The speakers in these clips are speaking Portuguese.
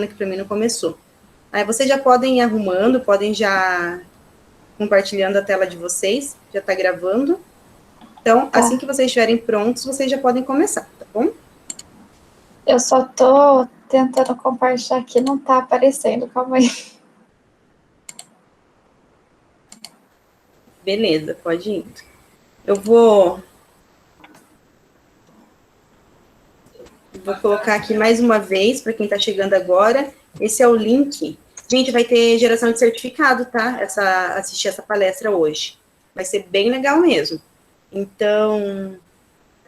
que para mim não começou. Aí vocês já podem ir arrumando, podem já compartilhando a tela de vocês, já está gravando. Então, Tá. assim que vocês estiverem prontos, vocês já podem começar, tá bom? Eu só tô tentando compartilhar aqui, não tá aparecendo, calma aí. Beleza, pode ir. Eu vou colocar aqui mais uma vez, para quem está chegando agora. Esse é o link. Gente, vai ter geração de certificado, tá? Assistir essa palestra hoje. Vai ser bem legal mesmo. Então,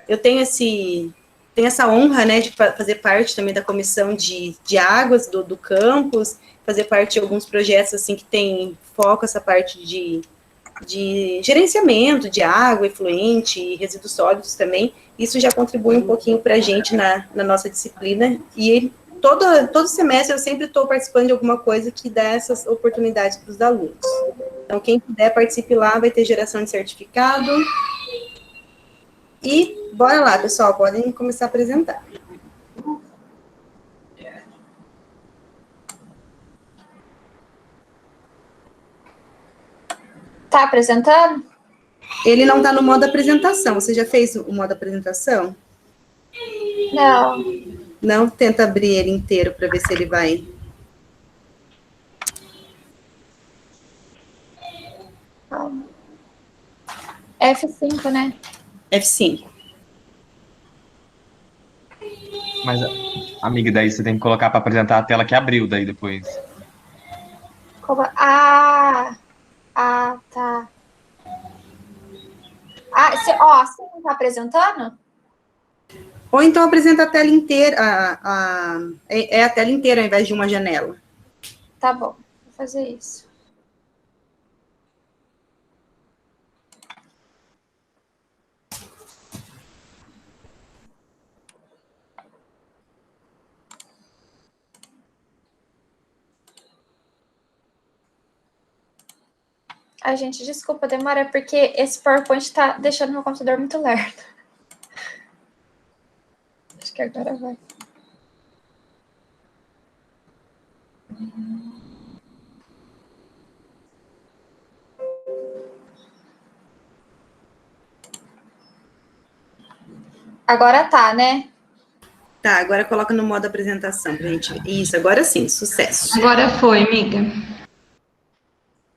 eu tenho essa honra, né, de fazer parte também da comissão de águas do campus, fazer parte de alguns projetos, assim, que tem foco essa parte de gerenciamento de água efluente e resíduos sólidos também. Isso já contribui um pouquinho para a gente na nossa disciplina, e todo semestre eu sempre estou participando de alguma coisa que dá essas oportunidades para os alunos. Então, quem puder, participe lá, vai ter geração de certificado. E bora lá, pessoal, podem começar a apresentar. Tá apresentando? Ele não está no modo apresentação. Você já fez o modo apresentação? Não. Não? Tenta abrir ele inteiro para ver se ele vai... Calma. F5, né? F5. Mas, amiga, daí você tem que colocar para apresentar a tela que abriu daí depois. Como... Ah, tá. Você não tá apresentando? Ou então apresenta a tela inteira, é a tela inteira ao invés de uma janela. Tá bom, vou fazer isso. Ai, gente, desculpa, demora, porque esse PowerPoint tá deixando meu computador muito lerdo. Acho que agora vai. Agora tá, né? Tá, agora coloca no modo apresentação pra gente ver. Isso, agora sim, sucesso. Agora foi, amiga.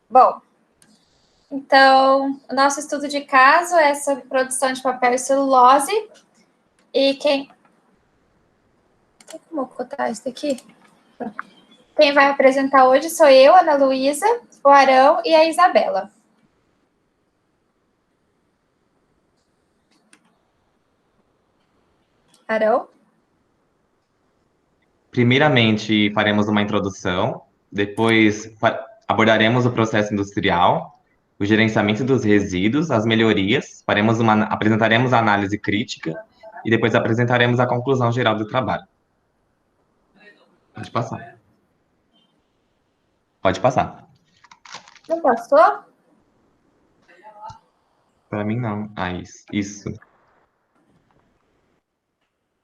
Bom, então, o nosso estudo de caso é sobre produção de papel e celulose. E quem... Tem como ocultar isso daqui? Quem vai apresentar hoje sou eu, Ana Luísa, o Arão e a Isabela. Arão? Primeiramente, faremos uma introdução, depois abordaremos o processo industrial, o gerenciamento dos resíduos, as melhorias, apresentaremos a análise crítica e depois apresentaremos a conclusão geral do trabalho. Pode passar. Pode passar. Não passou? Para mim, não. Isso.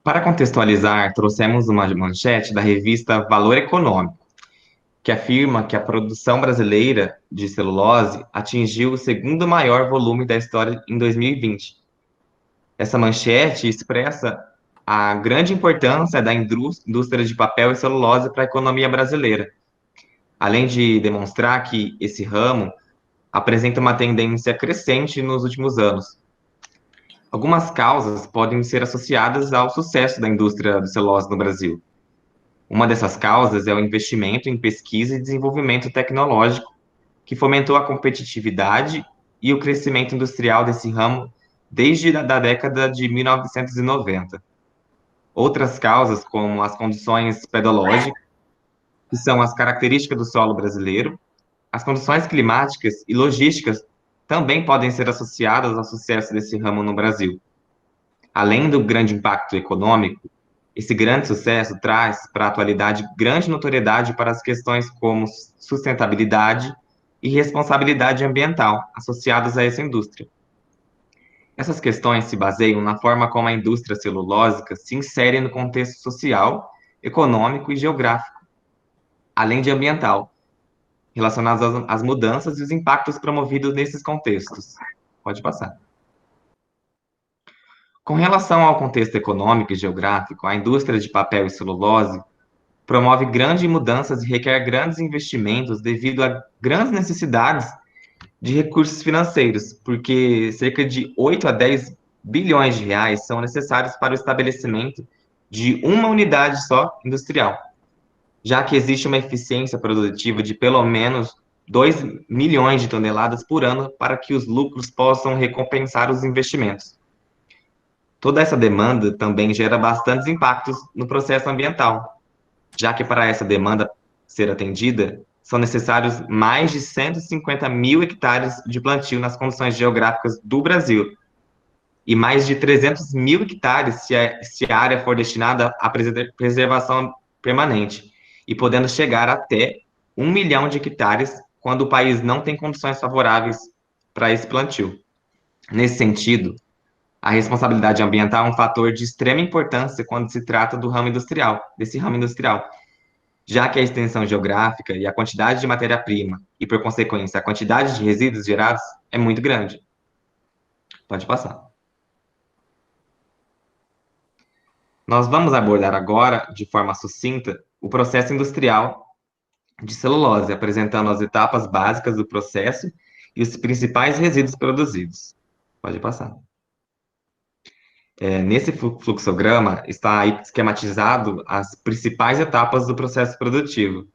Para contextualizar, trouxemos uma manchete da revista Valor Econômico, que afirma que a produção brasileira de celulose atingiu o segundo maior volume da história em 2020. Essa manchete expressa a grande importância da indústria de papel e celulose para a economia brasileira, além de demonstrar que esse ramo apresenta uma tendência crescente nos últimos anos. Algumas causas podem ser associadas ao sucesso da indústria de celulose no Brasil. Uma dessas causas é o investimento em pesquisa e desenvolvimento tecnológico, que fomentou a competitividade e o crescimento industrial desse ramo desde a década de 1990. Outras causas, como as condições pedológicas, que são as características do solo brasileiro, as condições climáticas e logísticas também podem ser associadas ao sucesso desse ramo no Brasil. Além do grande impacto econômico, esse grande sucesso traz para a atualidade grande notoriedade para as questões como sustentabilidade e responsabilidade ambiental associadas a essa indústria. Essas questões se baseiam na forma como a indústria celulósica se insere no contexto social, econômico e geográfico além de ambiental, relacionados às mudanças e os impactos promovidos nesses contextos. Pode passar. Com relação ao contexto econômico e geográfico, a indústria de papel e celulose promove grandes mudanças e requer grandes investimentos devido a grandes necessidades de recursos financeiros, porque cerca de 8 a 10 bilhões de reais são necessários para o estabelecimento de uma unidade só industrial, já que existe uma eficiência produtiva de pelo menos 2 milhões de toneladas por ano para que os lucros possam recompensar os investimentos. Toda essa demanda também gera bastantes impactos no processo ambiental, já que para essa demanda ser atendida, são necessários mais de 150 mil hectares de plantio nas condições geográficas do Brasil, e mais de 300 mil hectares se a área for destinada à preservação permanente, e podendo chegar até 1 milhão de hectares quando o país não tem condições favoráveis para esse plantio. Nesse sentido, a responsabilidade ambiental é um fator de extrema importância quando se trata desse ramo industrial, já que a extensão geográfica e a quantidade de matéria-prima, e por consequência a quantidade de resíduos gerados, é muito grande. Pode passar. Nós vamos abordar agora, de forma sucinta, o processo industrial de celulose, apresentando as etapas básicas do processo e os principais resíduos produzidos. Pode passar. Nesse fluxograma está aí esquematizado as principais etapas do processo produtivo.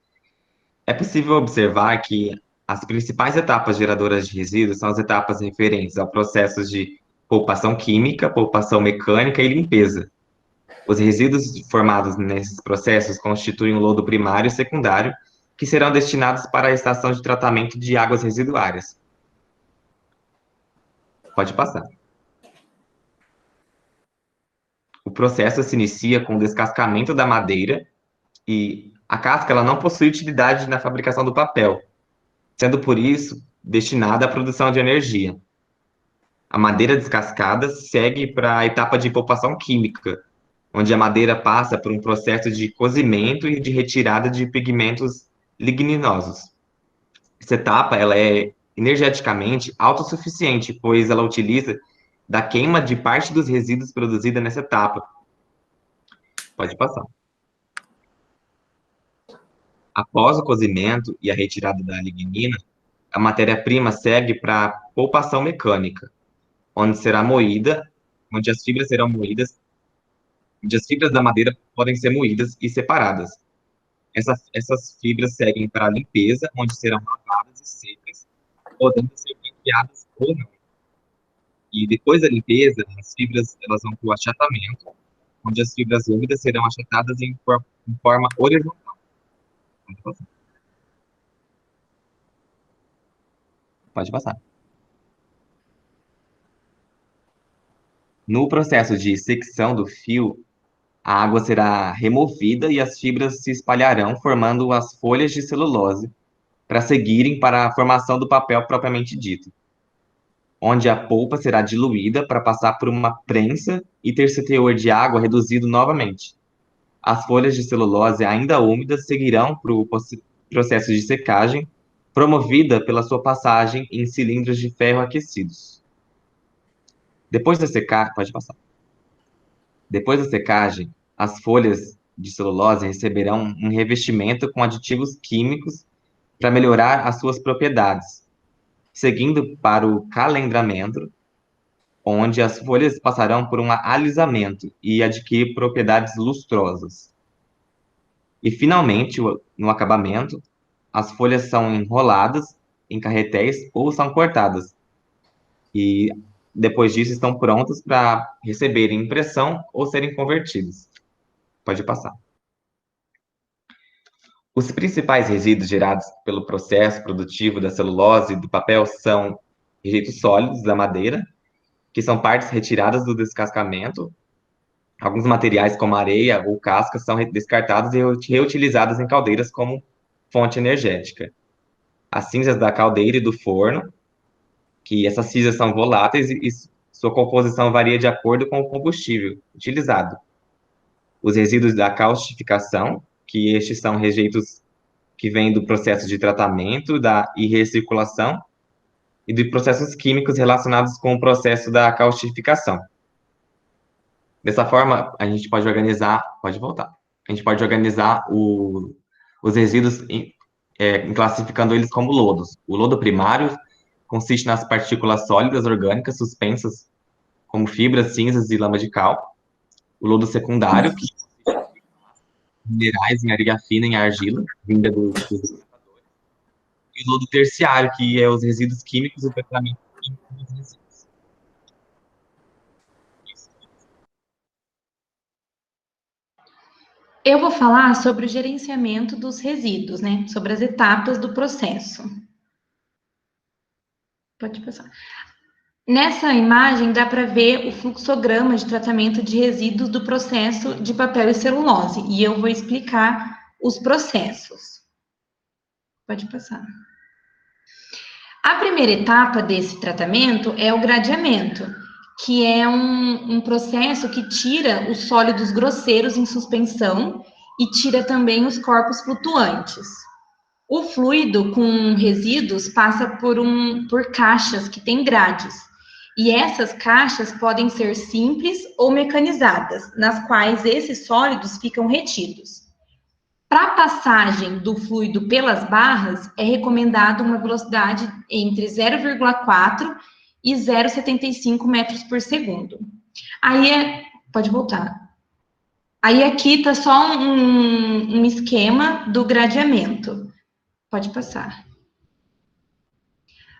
É possível observar que as principais etapas geradoras de resíduos são as etapas referentes ao processo de poupação química, poupação mecânica e limpeza. Os resíduos formados nesses processos constituem um lodo primário e secundário, que serão destinados para a estação de tratamento de águas residuárias. Pode passar. O processo se inicia com o descascamento da madeira, e a casca ela não possui utilidade na fabricação do papel, sendo por isso destinada à produção de energia. A madeira descascada segue para a etapa de poupação química, onde a madeira passa por um processo de cozimento e de retirada de pigmentos ligninosos. Essa etapa ela é energeticamente autossuficiente, pois ela utiliza da queima de parte dos resíduos produzida nessa etapa. Pode passar. Após o cozimento e a retirada da lignina, a matéria-prima segue para a poupação mecânica, onde será moída, onde as fibras serão moídas, onde as fibras da madeira podem ser moídas e separadas. Essas fibras seguem para a limpeza, onde serão lavadas e secas, podendo ser branqueadas ou não. E depois da limpeza, as fibras elas vão para o achatamento, onde as fibras úmidas serão achatadas em forma horizontal. Pode passar. No processo de secção do fio, a água será removida e as fibras se espalharão, formando as folhas de celulose, para seguirem para a formação do papel propriamente dito, onde a polpa será diluída para passar por uma prensa e ter seu teor de água reduzido novamente. As folhas de celulose ainda úmidas seguirão para o processo de secagem, promovida pela sua passagem em cilindros de ferro aquecidos. Depois da secagem, pode passar. Depois da secagem, as folhas de celulose receberão um revestimento com aditivos químicos para melhorar as suas propriedades, seguindo para o calendramento, onde as folhas passarão por um alisamento e adquirir propriedades lustrosas. E, finalmente, no acabamento, as folhas são enroladas em carretéis ou são cortadas. E, depois disso, estão prontas para receberem impressão ou serem convertidas. Pode passar. Os principais resíduos gerados pelo processo produtivo da celulose e do papel são rejeitos sólidos da madeira, que são partes retiradas do descascamento. Alguns materiais, como areia ou casca, são descartados e reutilizados em caldeiras como fonte energética. As cinzas da caldeira e do forno, que essas cinzas são voláteis e sua composição varia de acordo com o combustível utilizado. Os resíduos da caustificação, que estes são rejeitos que vem do processo de tratamento e recirculação e de processos químicos relacionados com o processo da caustificação. Dessa forma, a gente pode organizar, pode voltar, a gente pode organizar os resíduos classificando eles como lodos. O lodo primário consiste nas partículas sólidas orgânicas suspensas, como fibras, cinzas e lama de cal. O lodo secundário, que minerais em areia fina em argila, vinda dos resistadores. E o lodo terciário, que é os resíduos químicos e o tratamento químico dos resíduos. Eu vou falar sobre o gerenciamento dos resíduos, né? Sobre as etapas do processo. Pode passar. Nessa imagem dá para ver o fluxograma de tratamento de resíduos do processo de papel e celulose, e eu vou explicar os processos. Pode passar. A primeira etapa desse tratamento é o gradeamento, que é um processo que tira os sólidos grosseiros em suspensão e tira também os corpos flutuantes. O fluido com resíduos passa por caixas que têm grades, e essas caixas podem ser simples ou mecanizadas, nas quais esses sólidos ficam retidos. Para a passagem do fluido pelas barras, é recomendado uma velocidade entre 0,4 e 0,75 metros por segundo. Pode voltar. Aí aqui está só um esquema do gradeamento. Pode passar.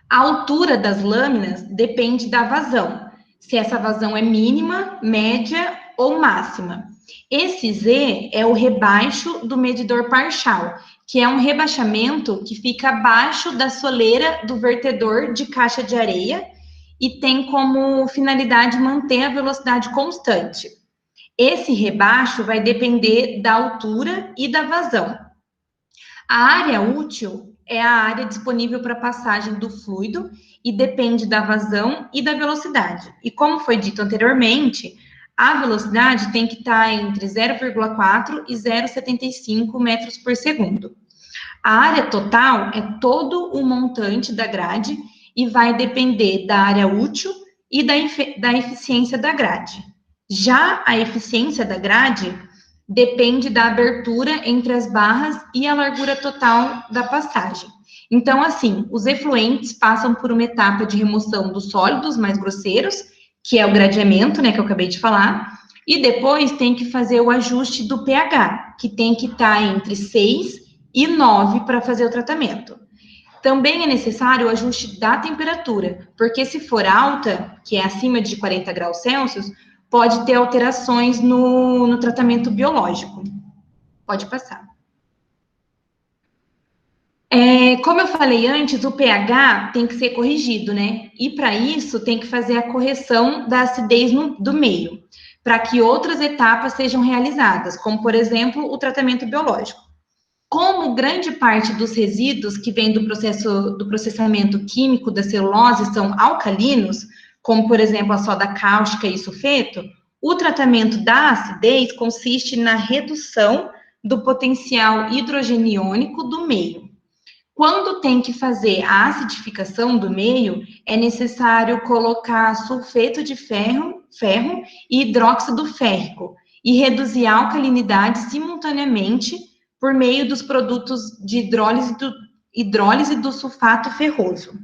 A altura das lâminas depende da vazão, se essa vazão é mínima, média ou máxima. Esse Z é o rebaixo do medidor parcial, que é um rebaixamento que fica abaixo da soleira do vertedor de caixa de areia e tem como finalidade manter a velocidade constante. Esse rebaixo vai depender da altura e da vazão. A área útil é a área disponível para passagem do fluido e depende da vazão e da velocidade. E como foi dito anteriormente, a velocidade tem que estar entre 0,4 e 0,75 metros por segundo. A área total é todo o montante da grade e vai depender da área útil e da eficiência da grade. Já a eficiência da grade depende da abertura entre as barras e a largura total da passagem. Então, assim, os efluentes passam por uma etapa de remoção dos sólidos mais grosseiros, que é o gradeamento, né, que eu acabei de falar, e depois tem que fazer o ajuste do pH, que tem que estar entre 6 e 9 para fazer o tratamento. Também é necessário o ajuste da temperatura, porque se for alta, que é acima de 40 graus Celsius, pode ter alterações no tratamento biológico. Pode passar. Como eu falei antes, o pH tem que ser corrigido, né? E para isso tem que fazer a correção da acidez do meio, para que outras etapas sejam realizadas, como, por exemplo, o tratamento biológico. Como grande parte dos resíduos que vêm do processamento químico da celulose são alcalinos, como, por exemplo, a soda cáustica e sulfeto, o tratamento da acidez consiste na redução do potencial hidrogeniônico do meio. Quando tem que fazer a acidificação do meio, é necessário colocar sulfeto de ferro e hidróxido férrico e reduzir a alcalinidade simultaneamente por meio dos produtos de hidrólise do sulfato ferroso.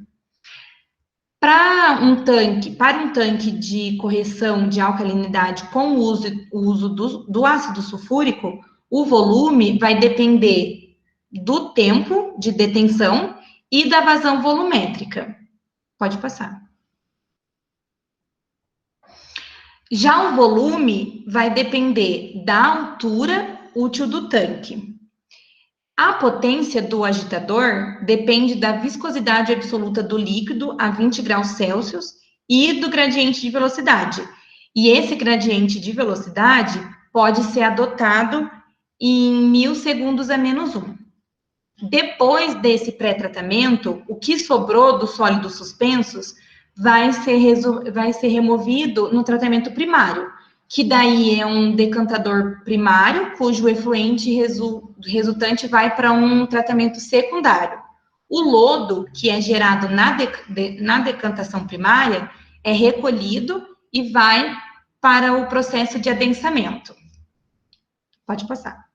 Para um tanque de correção de alcalinidade com o uso do ácido sulfúrico, o volume vai depender do tempo de detenção e da vazão volumétrica. Pode passar. Já o volume vai depender da altura útil do tanque. A potência do agitador depende da viscosidade absoluta do líquido a 20 graus Celsius e do gradiente de velocidade. E esse gradiente de velocidade pode ser adotado em 1000 segundos a menos 1. Depois desse pré-tratamento, o que sobrou dos sólidos suspensos vai ser removido no tratamento primário, que daí é um decantador primário, cujo efluente resultante vai para um tratamento secundário. O lodo, que é gerado na decantação primária, é recolhido e vai para o processo de adensamento. Pode passar.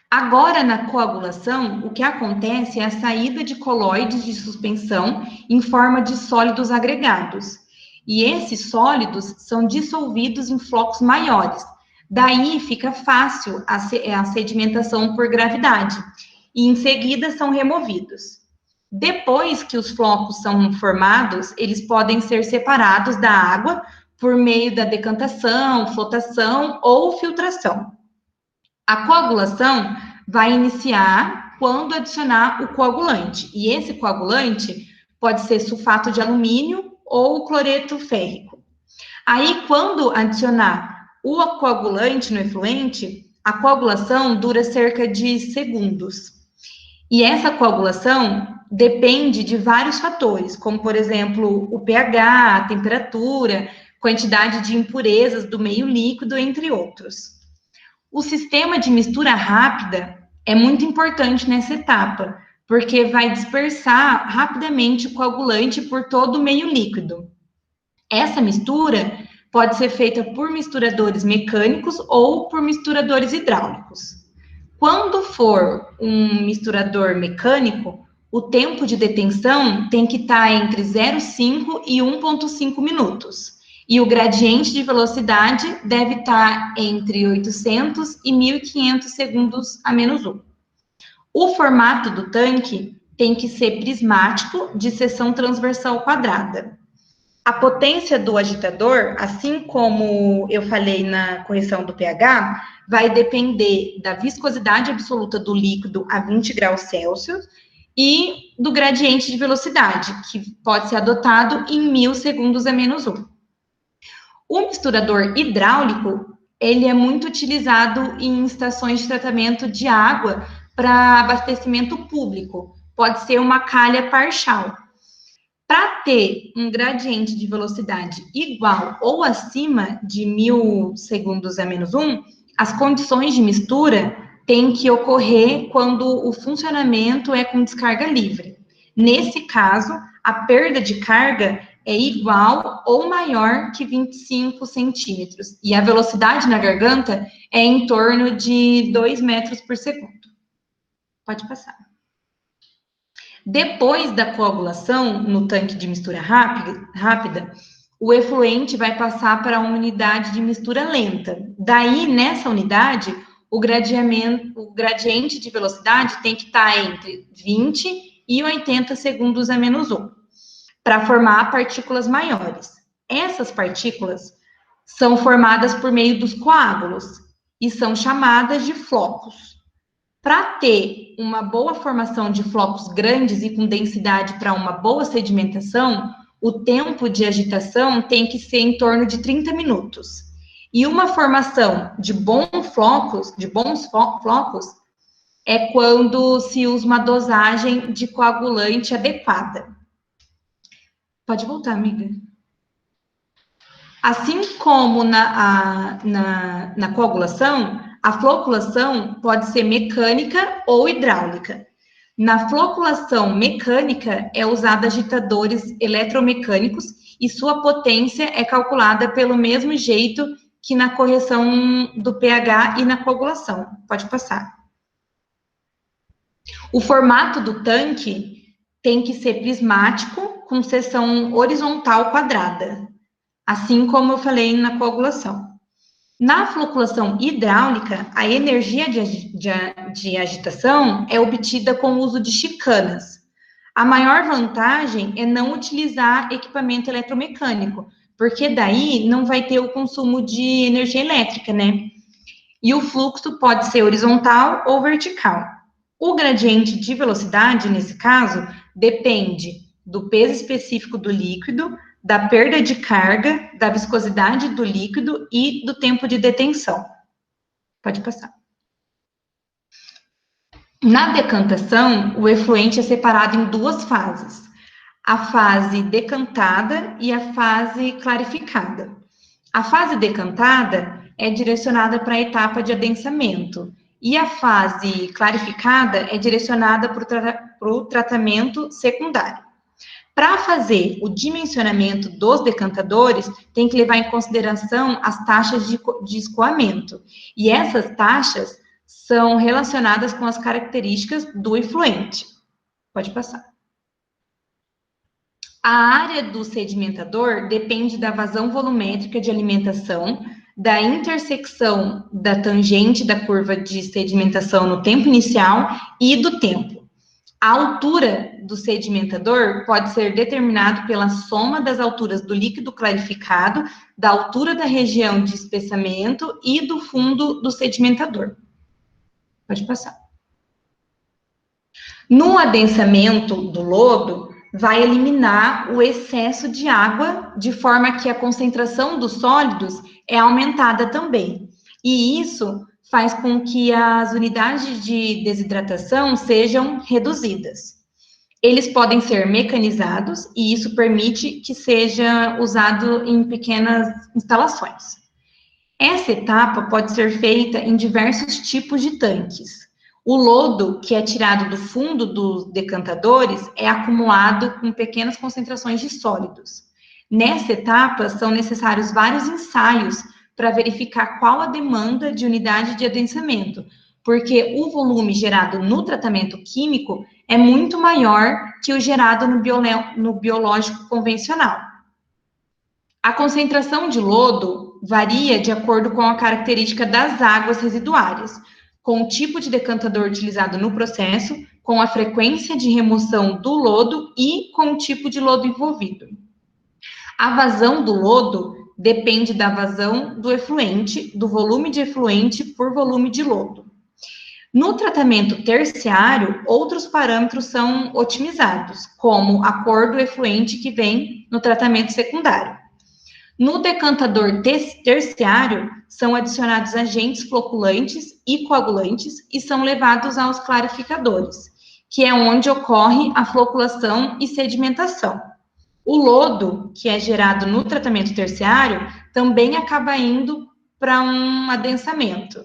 Agora, na coagulação, o que acontece é a saída de colóides de suspensão em forma de sólidos agregados. E esses sólidos são dissolvidos em flocos maiores. Daí fica fácil a sedimentação por gravidade. E em seguida são removidos. Depois que os flocos são formados, eles podem ser separados da água por meio da decantação, flotação ou filtração. A coagulação vai iniciar quando adicionar o coagulante. E esse coagulante pode ser sulfato de alumínio ou cloreto férrico. Aí, quando adicionar o coagulante no efluente, a coagulação dura cerca de segundos. E essa coagulação depende de vários fatores, como, por exemplo, o pH, a temperatura, quantidade de impurezas do meio líquido, entre outros. O sistema de mistura rápida é muito importante nessa etapa, porque vai dispersar rapidamente o coagulante por todo o meio líquido. Essa mistura pode ser feita por misturadores mecânicos ou por misturadores hidráulicos. Quando for um misturador mecânico, o tempo de detenção tem que estar entre 0,5 e 1,5 minutos. E o gradiente de velocidade deve estar entre 800 e 1.500 segundos a menos 1. O formato do tanque tem que ser prismático, de seção transversal quadrada. A potência do agitador, assim como eu falei na correção do pH, vai depender da viscosidade absoluta do líquido a 20 graus Celsius e do gradiente de velocidade, que pode ser adotado em 1.000 segundos a menos 1. O misturador hidráulico, ele é muito utilizado em estações de tratamento de água para abastecimento público. Pode ser uma calha parcial. Para ter um gradiente de velocidade igual ou acima de 1.000 segundos a menos 1, as condições de mistura têm que ocorrer quando o funcionamento é com descarga livre. Nesse caso, a perda de carga é igual ou maior que 25 centímetros. E a velocidade na garganta é em torno de 2 metros por segundo. Pode passar. Depois da coagulação no tanque de mistura rápida, o efluente vai passar para uma unidade de mistura lenta. Daí, nessa unidade, o gradiente de velocidade tem que estar entre 20 e 80 segundos a menos 1, para formar partículas maiores. Essas partículas são formadas por meio dos coágulos e são chamadas de flocos. Para ter uma boa formação de flocos grandes e com densidade para uma boa sedimentação, o tempo de agitação tem que ser em torno de 30 minutos. E uma formação de bons flocos é quando se usa uma dosagem de coagulante adequada. Pode voltar, amiga. Assim como na coagulação, a floculação pode ser mecânica ou hidráulica. Na floculação mecânica, é usada agitadores eletromecânicos e sua potência é calculada pelo mesmo jeito que na correção do pH e na coagulação. Pode passar. O formato do tanque tem que ser prismático, com seção horizontal quadrada, assim como eu falei na coagulação. Na floculação hidráulica, a energia de agitação é obtida com o uso de chicanas. A maior vantagem é não utilizar equipamento eletromecânico, porque daí não vai ter o consumo de energia elétrica, né? E o fluxo pode ser horizontal ou vertical. O gradiente de velocidade, nesse caso, depende do peso específico do líquido, da perda de carga, da viscosidade do líquido e do tempo de detenção. Pode passar. Na decantação, o efluente é separado em duas fases. A fase decantada e a fase clarificada. A fase decantada é direcionada para a etapa de adensamento, e a fase clarificada é direcionada para o tratamento secundário. Para fazer o dimensionamento dos decantadores, tem que levar em consideração as taxas de escoamento. E essas taxas são relacionadas com as características do efluente. Pode passar. A área do sedimentador depende da vazão volumétrica de alimentação, da intersecção da tangente da curva de sedimentação no tempo inicial e do tempo. A altura do sedimentador pode ser determinado pela soma das alturas do líquido clarificado, da altura da região de espessamento e do fundo do sedimentador. Pode passar. No adensamento do lodo, vai eliminar o excesso de água, de forma que a concentração dos sólidos é aumentada também. E isso faz com que as unidades de desidratação sejam reduzidas. Eles podem ser mecanizados e isso permite que seja usado em pequenas instalações. Essa etapa pode ser feita em diversos tipos de tanques. O lodo, que é tirado do fundo dos decantadores, é acumulado com pequenas concentrações de sólidos. Nessa etapa, são necessários vários ensaios para verificar qual a demanda de unidade de adensamento, porque o volume gerado no tratamento químico é muito maior que o gerado no biológico convencional. A concentração de lodo varia de acordo com a característica das águas residuárias, com o tipo de decantador utilizado no processo, com a frequência de remoção do lodo e com o tipo de lodo envolvido. A vazão do lodo depende da vazão do efluente, do volume de efluente por volume de lodo. No tratamento terciário, outros parâmetros são otimizados, como a cor do efluente que vem no tratamento secundário. No decantador terciário, são adicionados agentes floculantes e coagulantes e são levados aos clarificadores, que é onde ocorre a floculação e sedimentação. O lodo, que é gerado no tratamento terciário, também acaba indo para um adensamento.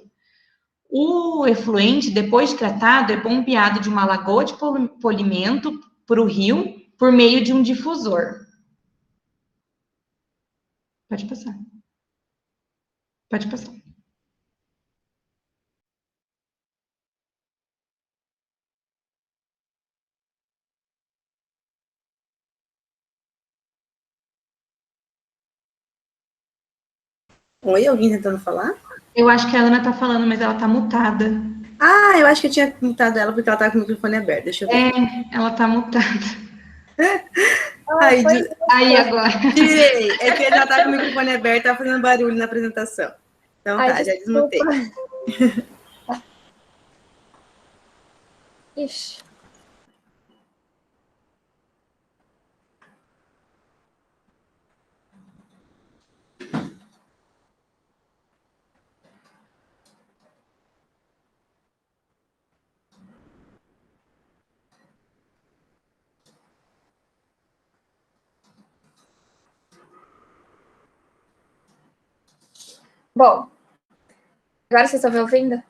O efluente, depois de tratado, é bombeado de uma lagoa de polimento para o rio por meio de um difusor. Pode passar. Pode passar. Oi, alguém tentando falar? Eu acho que a Ana tá falando, mas ela tá mutada. Ah, eu acho que eu tinha mutado ela porque ela tava com o microfone aberto. Deixa eu ver. Ela tá mutada. Aí, Aí agora. tirei. É que ela tava com o microfone aberto, tava fazendo barulho na apresentação. Então tá, já desmutei. Ixi. Bom, agora vocês estão me ouvindo?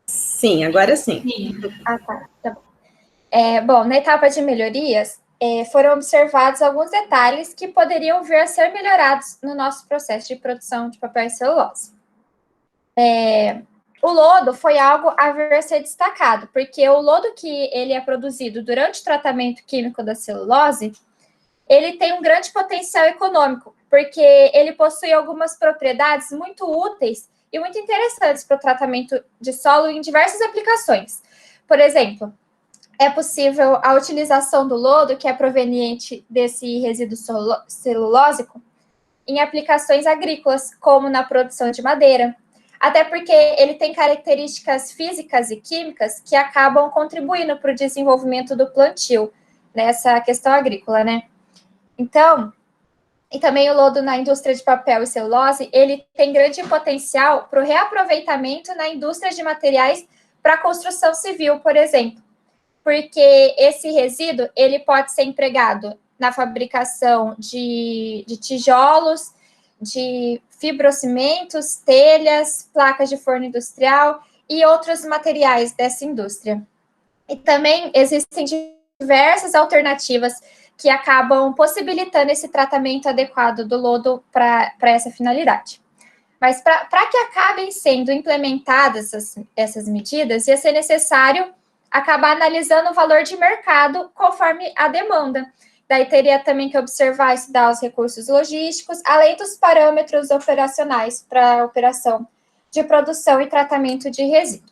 Sim, agora sim. Ah, tá. Tá bom. Bom, na etapa de melhorias, foram observados alguns detalhes que poderiam vir a ser melhorados no nosso processo de produção de papel e celulose. O lodo foi algo a vir a ser destacado, porque o lodo que ele é produzido durante o tratamento químico da celulose, ele tem um grande potencial econômico, porque ele possui algumas propriedades muito úteis e muito interessantes para o tratamento de solo em diversas aplicações. Por exemplo, é possível a utilização do lodo, que é proveniente desse resíduo celulósico, em aplicações agrícolas, como na produção de madeira, até porque ele tem características físicas e químicas que acabam contribuindo para o desenvolvimento do plantio, nessa questão agrícola, né? Então, e também o lodo na indústria de papel e celulose, ele tem grande potencial para o reaproveitamento na indústria de materiais para construção civil, por exemplo, porque esse resíduo, ele pode ser empregado na fabricação de tijolos, de fibrocimentos, telhas, placas de forno industrial e outros materiais dessa indústria. E também existem diversas alternativas que acabam possibilitando esse tratamento adequado do lodo para essa finalidade. Mas para que acabem sendo implementadas essas medidas, ia ser necessário acabar analisando o valor de mercado conforme a demanda. Daí teria também que observar e estudar os recursos logísticos, além dos parâmetros operacionais para a operação de produção e tratamento de resíduo.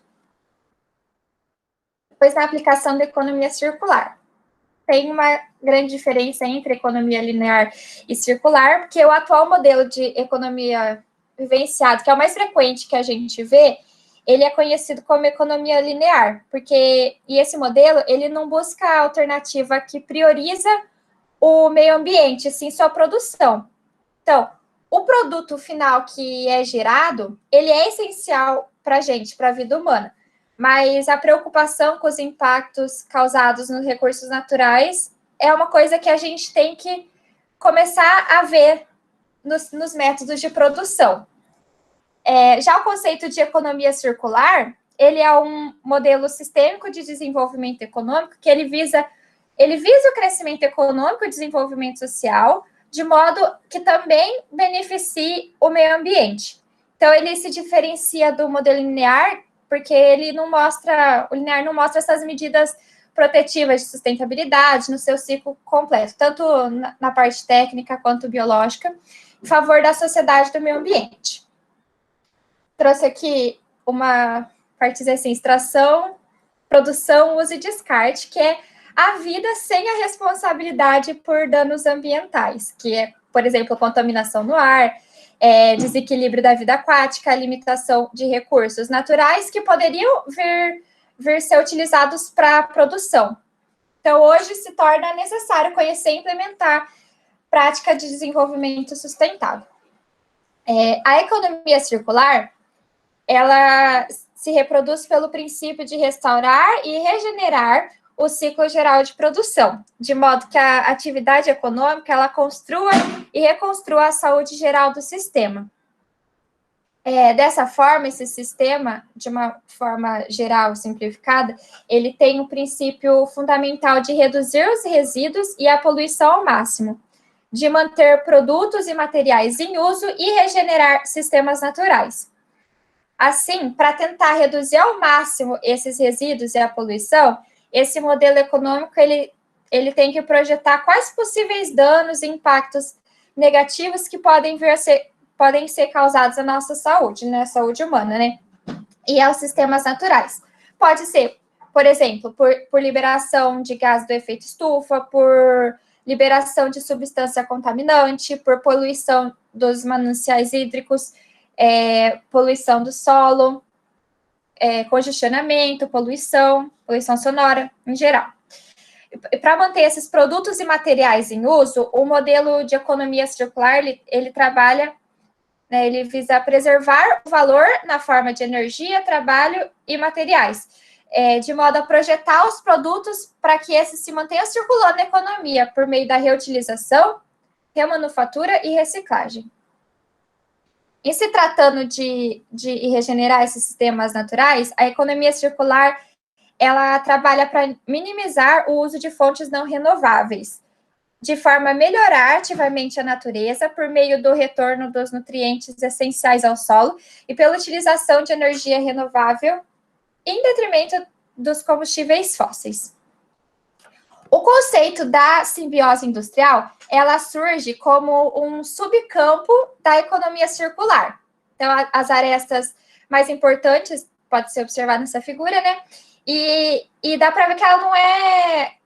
Depois, na aplicação da economia circular. Tem uma grande diferença entre economia linear e circular, porque o atual modelo de economia vivenciado, que é o mais frequente que a gente vê, ele é conhecido como economia linear, e esse modelo, ele não busca a alternativa que prioriza o meio ambiente, sim sua produção. Então, o produto final que é gerado, ele é essencial para a gente, para a vida humana, mas a preocupação com os impactos causados nos recursos naturais é uma coisa que a gente tem que começar a ver nos métodos de produção. Já o conceito de economia circular, ele é um modelo sistêmico de desenvolvimento econômico que ele visa o crescimento econômico e o desenvolvimento social, de modo que também beneficie o meio ambiente. Então, ele se diferencia do modelo linear, porque o linear não mostra essas medidas protetivas de sustentabilidade no seu ciclo completo, tanto na parte técnica quanto biológica, em favor da sociedade e do meio ambiente. Trouxe aqui uma parte assim, extração, produção, uso e descarte, que é a vida sem a responsabilidade por danos ambientais, que é, por exemplo, contaminação no ar, desequilíbrio da vida aquática, limitação de recursos naturais que poderiam vir ser utilizados para a produção. Então, hoje se torna necessário conhecer e implementar prática de desenvolvimento sustentável. A economia circular, ela se reproduz pelo princípio de restaurar e regenerar o ciclo geral de produção, de modo que a atividade econômica, ela construa e reconstrua a saúde geral do sistema. Dessa forma, esse sistema, de uma forma geral, simplificada, ele tem o princípio fundamental de reduzir os resíduos e a poluição ao máximo, de manter produtos e materiais em uso e regenerar sistemas naturais. Assim, para tentar reduzir ao máximo esses resíduos e a poluição, esse modelo econômico, ele tem que projetar quais possíveis danos e impactos negativos que podem ser causados à nossa saúde, né, saúde humana, né, e aos sistemas naturais. Pode ser, por exemplo, por liberação de gás do efeito estufa, por liberação de substância contaminante, por poluição dos mananciais hídricos, poluição do solo, congestionamento, poluição sonora, em geral. Para manter esses produtos e materiais em uso, o modelo de economia circular, ele trabalha, né, ele visa preservar o valor na forma de energia, trabalho e materiais, de modo a projetar os produtos para que esses se mantenham circulando na economia por meio da reutilização, remanufatura e reciclagem. E se tratando de regenerar esses sistemas naturais, a economia circular, ela trabalha para minimizar o uso de fontes não renováveis, de forma a melhorar ativamente a natureza por meio do retorno dos nutrientes essenciais ao solo e pela utilização de energia renovável em detrimento dos combustíveis fósseis. O conceito da simbiose industrial, ela surge como um subcampo da economia circular. Então, as arestas mais importantes, pode ser observado nessa figura, né? E dá para ver que ela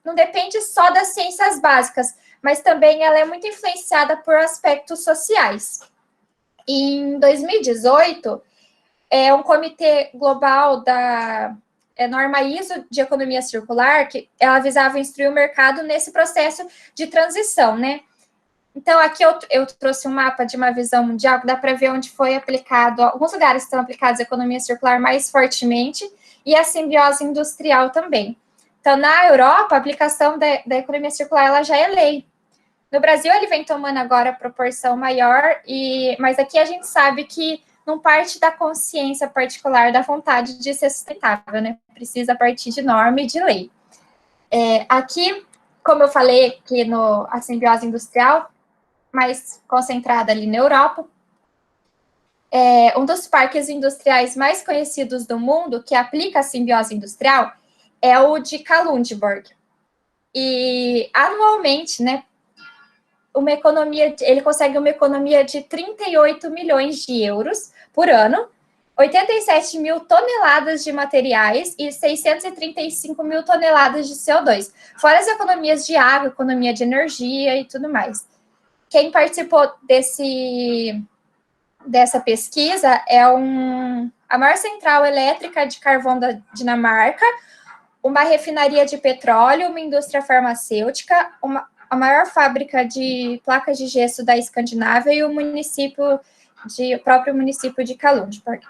não depende só das ciências básicas, mas também ela é muito influenciada por aspectos sociais. Em 2018, um comitê global da norma ISO de economia circular, que ela visava instruir o mercado nesse processo de transição, né? Então, aqui eu trouxe um mapa de uma visão mundial, que dá para ver onde foi aplicado, alguns lugares estão aplicados a economia circular mais fortemente, e a simbiose industrial também. Então, na Europa, a aplicação da economia circular, ela já é lei. No Brasil, ele vem tomando agora proporção maior, mas aqui a gente sabe que não parte da consciência particular da vontade de ser sustentável, né? Precisa partir de norma e de lei. Aqui, como eu falei, que a simbiose industrial, mais concentrada ali na Europa, um dos parques industriais mais conhecidos do mundo, que aplica a simbiose industrial, é o de Kalundborg. E, anualmente, né, ele consegue uma economia de 38 milhões de euros por ano, 87 mil toneladas de materiais e 635 mil toneladas de CO2, fora as economias de água, economia de energia e tudo mais. Quem participou dessa pesquisa é a maior central elétrica de carvão da Dinamarca, uma refinaria de petróleo, uma indústria farmacêutica, a maior fábrica de placas de gesso da Escandinávia e o próprio município de Kalundborg.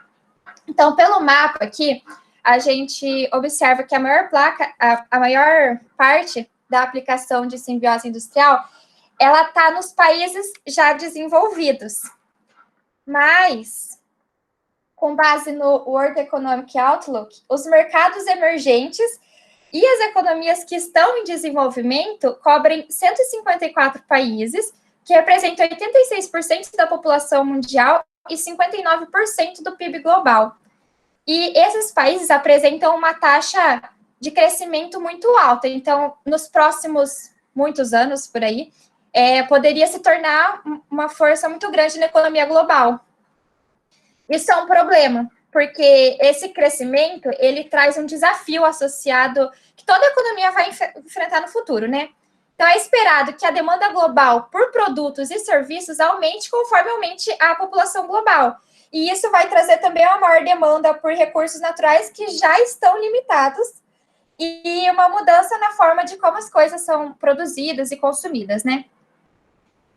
Então, pelo mapa aqui, a gente observa que a maior parte da aplicação de simbiose industrial, ela está nos países já desenvolvidos. Mas, com base no World Economic Outlook, os mercados emergentes e as economias que estão em desenvolvimento cobrem 154 países, que representam 86% da população mundial e 59% do PIB global. E esses países apresentam uma taxa de crescimento muito alta. Então, nos próximos muitos anos, por aí, poderia se tornar uma força muito grande na economia global. Isso é um problema, porque esse crescimento, ele traz um desafio associado que toda economia vai enfrentar no futuro, né? Então, é esperado que a demanda global por produtos e serviços aumente conforme aumente a população global. E isso vai trazer também uma maior demanda por recursos naturais que já estão limitados e uma mudança na forma de como as coisas são produzidas e consumidas, né?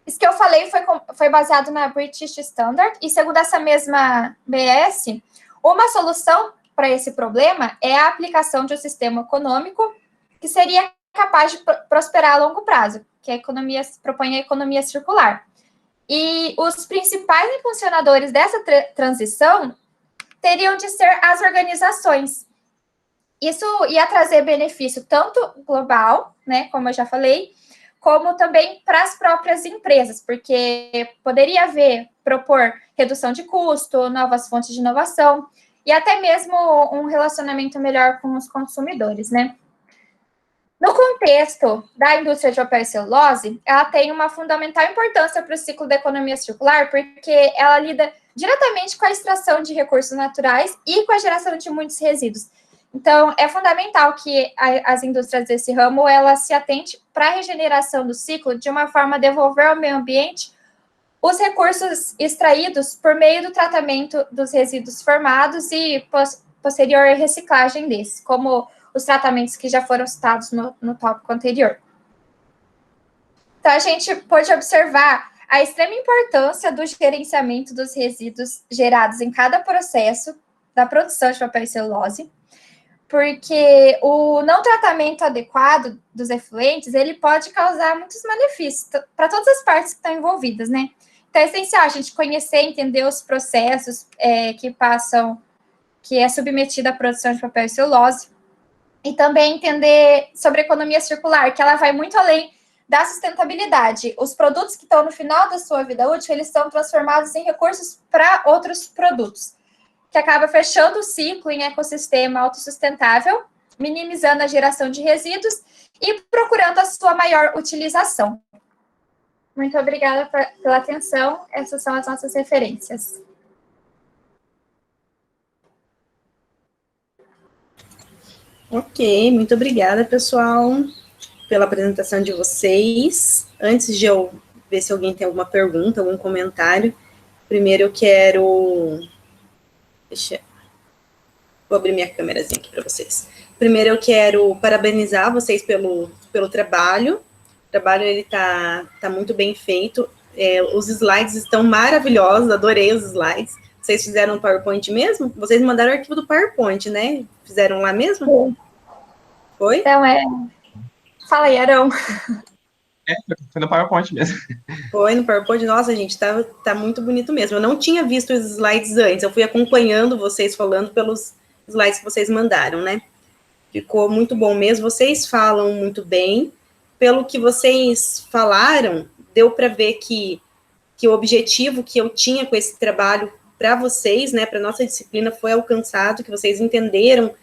Isso que eu falei foi baseado na British Standard, e segundo essa mesma BS, uma solução para esse problema é a aplicação de um sistema econômico que seria capaz de prosperar a longo prazo, que propõe a economia circular. E os principais impulsionadores dessa transição teriam de ser as organizações. Isso ia trazer benefício tanto global, né, como eu já falei, como também para as próprias empresas, porque poderia propor redução de custo, novas fontes de inovação e até mesmo um relacionamento melhor com os consumidores, né? No contexto da indústria de papel e celulose, ela tem uma fundamental importância para o ciclo da economia circular, porque ela lida diretamente com a extração de recursos naturais e com a geração de muitos resíduos. Então, é fundamental que as indústrias desse ramo, elas se atentem para a regeneração do ciclo de uma forma a devolver ao meio ambiente os recursos extraídos por meio do tratamento dos resíduos formados e posterior reciclagem desses, como os tratamentos que já foram citados no tópico anterior. Então, a gente pode observar a extrema importância do gerenciamento dos resíduos gerados em cada processo da produção de papel e celulose, porque o não tratamento adequado dos efluentes, ele pode causar muitos malefícios para todas as partes que estão envolvidas, né? Então, é essencial a gente conhecer, entender os processos que é submetida à produção de papel e celulose, e também entender sobre a economia circular, que ela vai muito além da sustentabilidade. Os produtos que estão no final da sua vida útil, eles são transformados em recursos para outros produtos, que acaba fechando o ciclo em ecossistema autossustentável, minimizando a geração de resíduos e procurando a sua maior utilização. Muito obrigada pela atenção. Essas são as nossas referências. Ok, muito obrigada, pessoal, pela apresentação de vocês. Antes de eu ver se alguém tem alguma pergunta, algum comentário, primeiro eu quero... Vou abrir minha câmerazinha aqui para vocês. Primeiro eu quero parabenizar vocês pelo trabalho. O trabalho ele tá muito bem feito. Os slides estão maravilhosos, adorei os slides. Vocês fizeram no PowerPoint mesmo? Vocês mandaram o arquivo do PowerPoint, né? Fizeram lá mesmo? Foi? Então, Fala aí, Arão. Foi no PowerPoint mesmo. Foi no PowerPoint, nossa, gente, tá muito bonito mesmo. Eu não tinha visto os slides antes, eu fui acompanhando vocês falando pelos slides que vocês mandaram, né? Ficou muito bom mesmo, vocês falam muito bem. Pelo que vocês falaram, deu para ver que o objetivo que eu tinha com esse trabalho para vocês, né, para nossa disciplina, foi alcançado, que vocês entenderam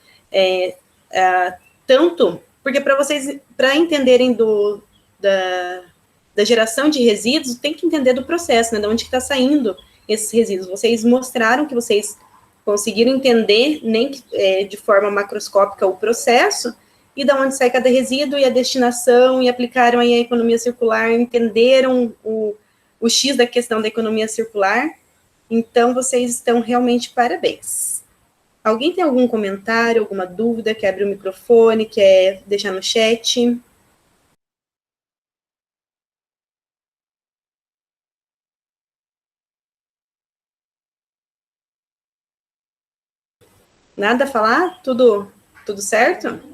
tanto, porque para entenderem da geração de resíduos, tem que entender do processo, né, de onde está saindo esses resíduos. Vocês mostraram que vocês conseguiram entender, nem de forma macroscópica, o processo, e de onde sai cada resíduo e a destinação, e aplicaram aí a economia circular, entenderam o X da questão da economia circular. Então, vocês estão realmente parabéns. Alguém tem algum comentário, alguma dúvida, quer abrir o microfone, quer deixar no chat? Nada a falar? Tudo certo?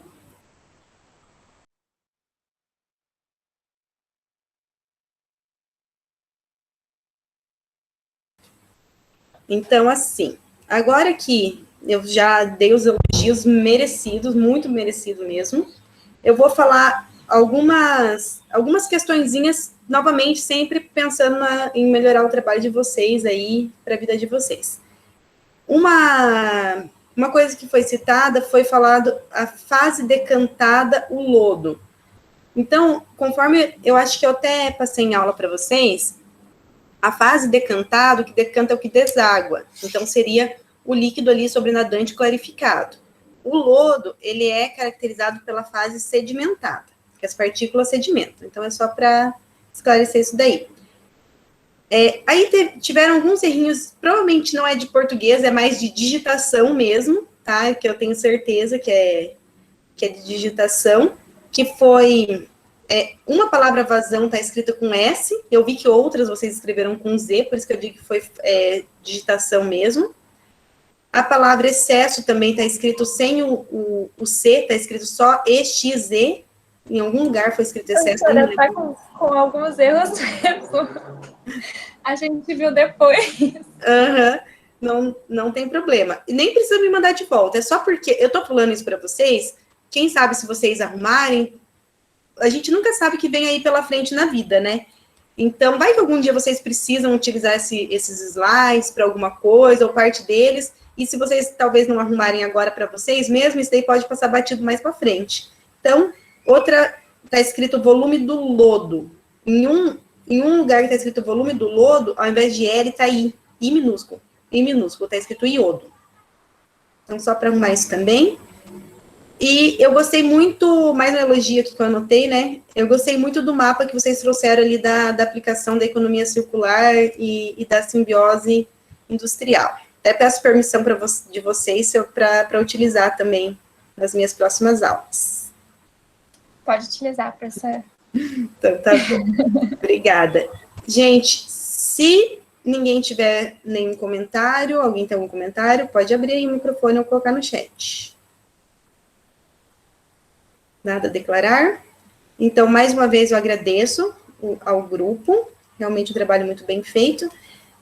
Então, assim, agora que eu já dei os elogios merecidos, muito merecido mesmo, eu vou falar algumas questõezinhas, novamente, sempre pensando em melhorar o trabalho de vocês aí, para a vida de vocês. Uma coisa que foi citada foi falado a fase decantada, o lodo. Então, conforme eu acho que eu até passei em aula para vocês, a fase decantado, que decanta é o que deságua. Então, seria o líquido ali sobrenadante clarificado. O lodo, ele é caracterizado pela fase sedimentada, que as partículas sedimentam. Então, é só para esclarecer isso daí. Aí tiveram alguns errinhos, provavelmente não é de português, é mais de digitação mesmo, tá? Que eu tenho certeza que é de digitação, que foi... uma palavra vazão está escrita com S, eu vi que outras vocês escreveram com Z, por isso que eu digo que foi digitação mesmo. A palavra excesso também está escrito sem o C, está escrito só EXE, em algum lugar foi escrito excesso. Está com alguns erros mesmo. A gente viu depois. Não tem problema. E nem precisa me mandar de volta, é só porque eu estou falando isso para vocês, quem sabe se vocês arrumarem, a gente nunca sabe o que vem aí pela frente na vida, né? Então, vai que algum dia vocês precisam utilizar esses slides para alguma coisa, ou parte deles, e se vocês talvez não arrumarem agora para vocês mesmo, isso daí pode passar batido mais para frente. Então, está escrito volume do lodo. Em um lugar que está escrito volume do lodo, ao invés de L, está I minúsculo. I minúsculo, está escrito iodo. Então, só para arrumar isso também. E eu gostei muito, mais um elogio aqui que eu anotei, né? Eu gostei muito do mapa que vocês trouxeram ali da aplicação da economia circular e da simbiose industrial. Até peço permissão de vocês para utilizar também nas minhas próximas aulas. Pode utilizar, professora. Então, tá bom. Obrigada. Gente, se ninguém tiver nenhum comentário, alguém tem algum comentário, pode abrir aí o microfone ou colocar no chat. Nada a declarar? Então, mais uma vez, eu agradeço ao grupo, realmente um trabalho muito bem feito.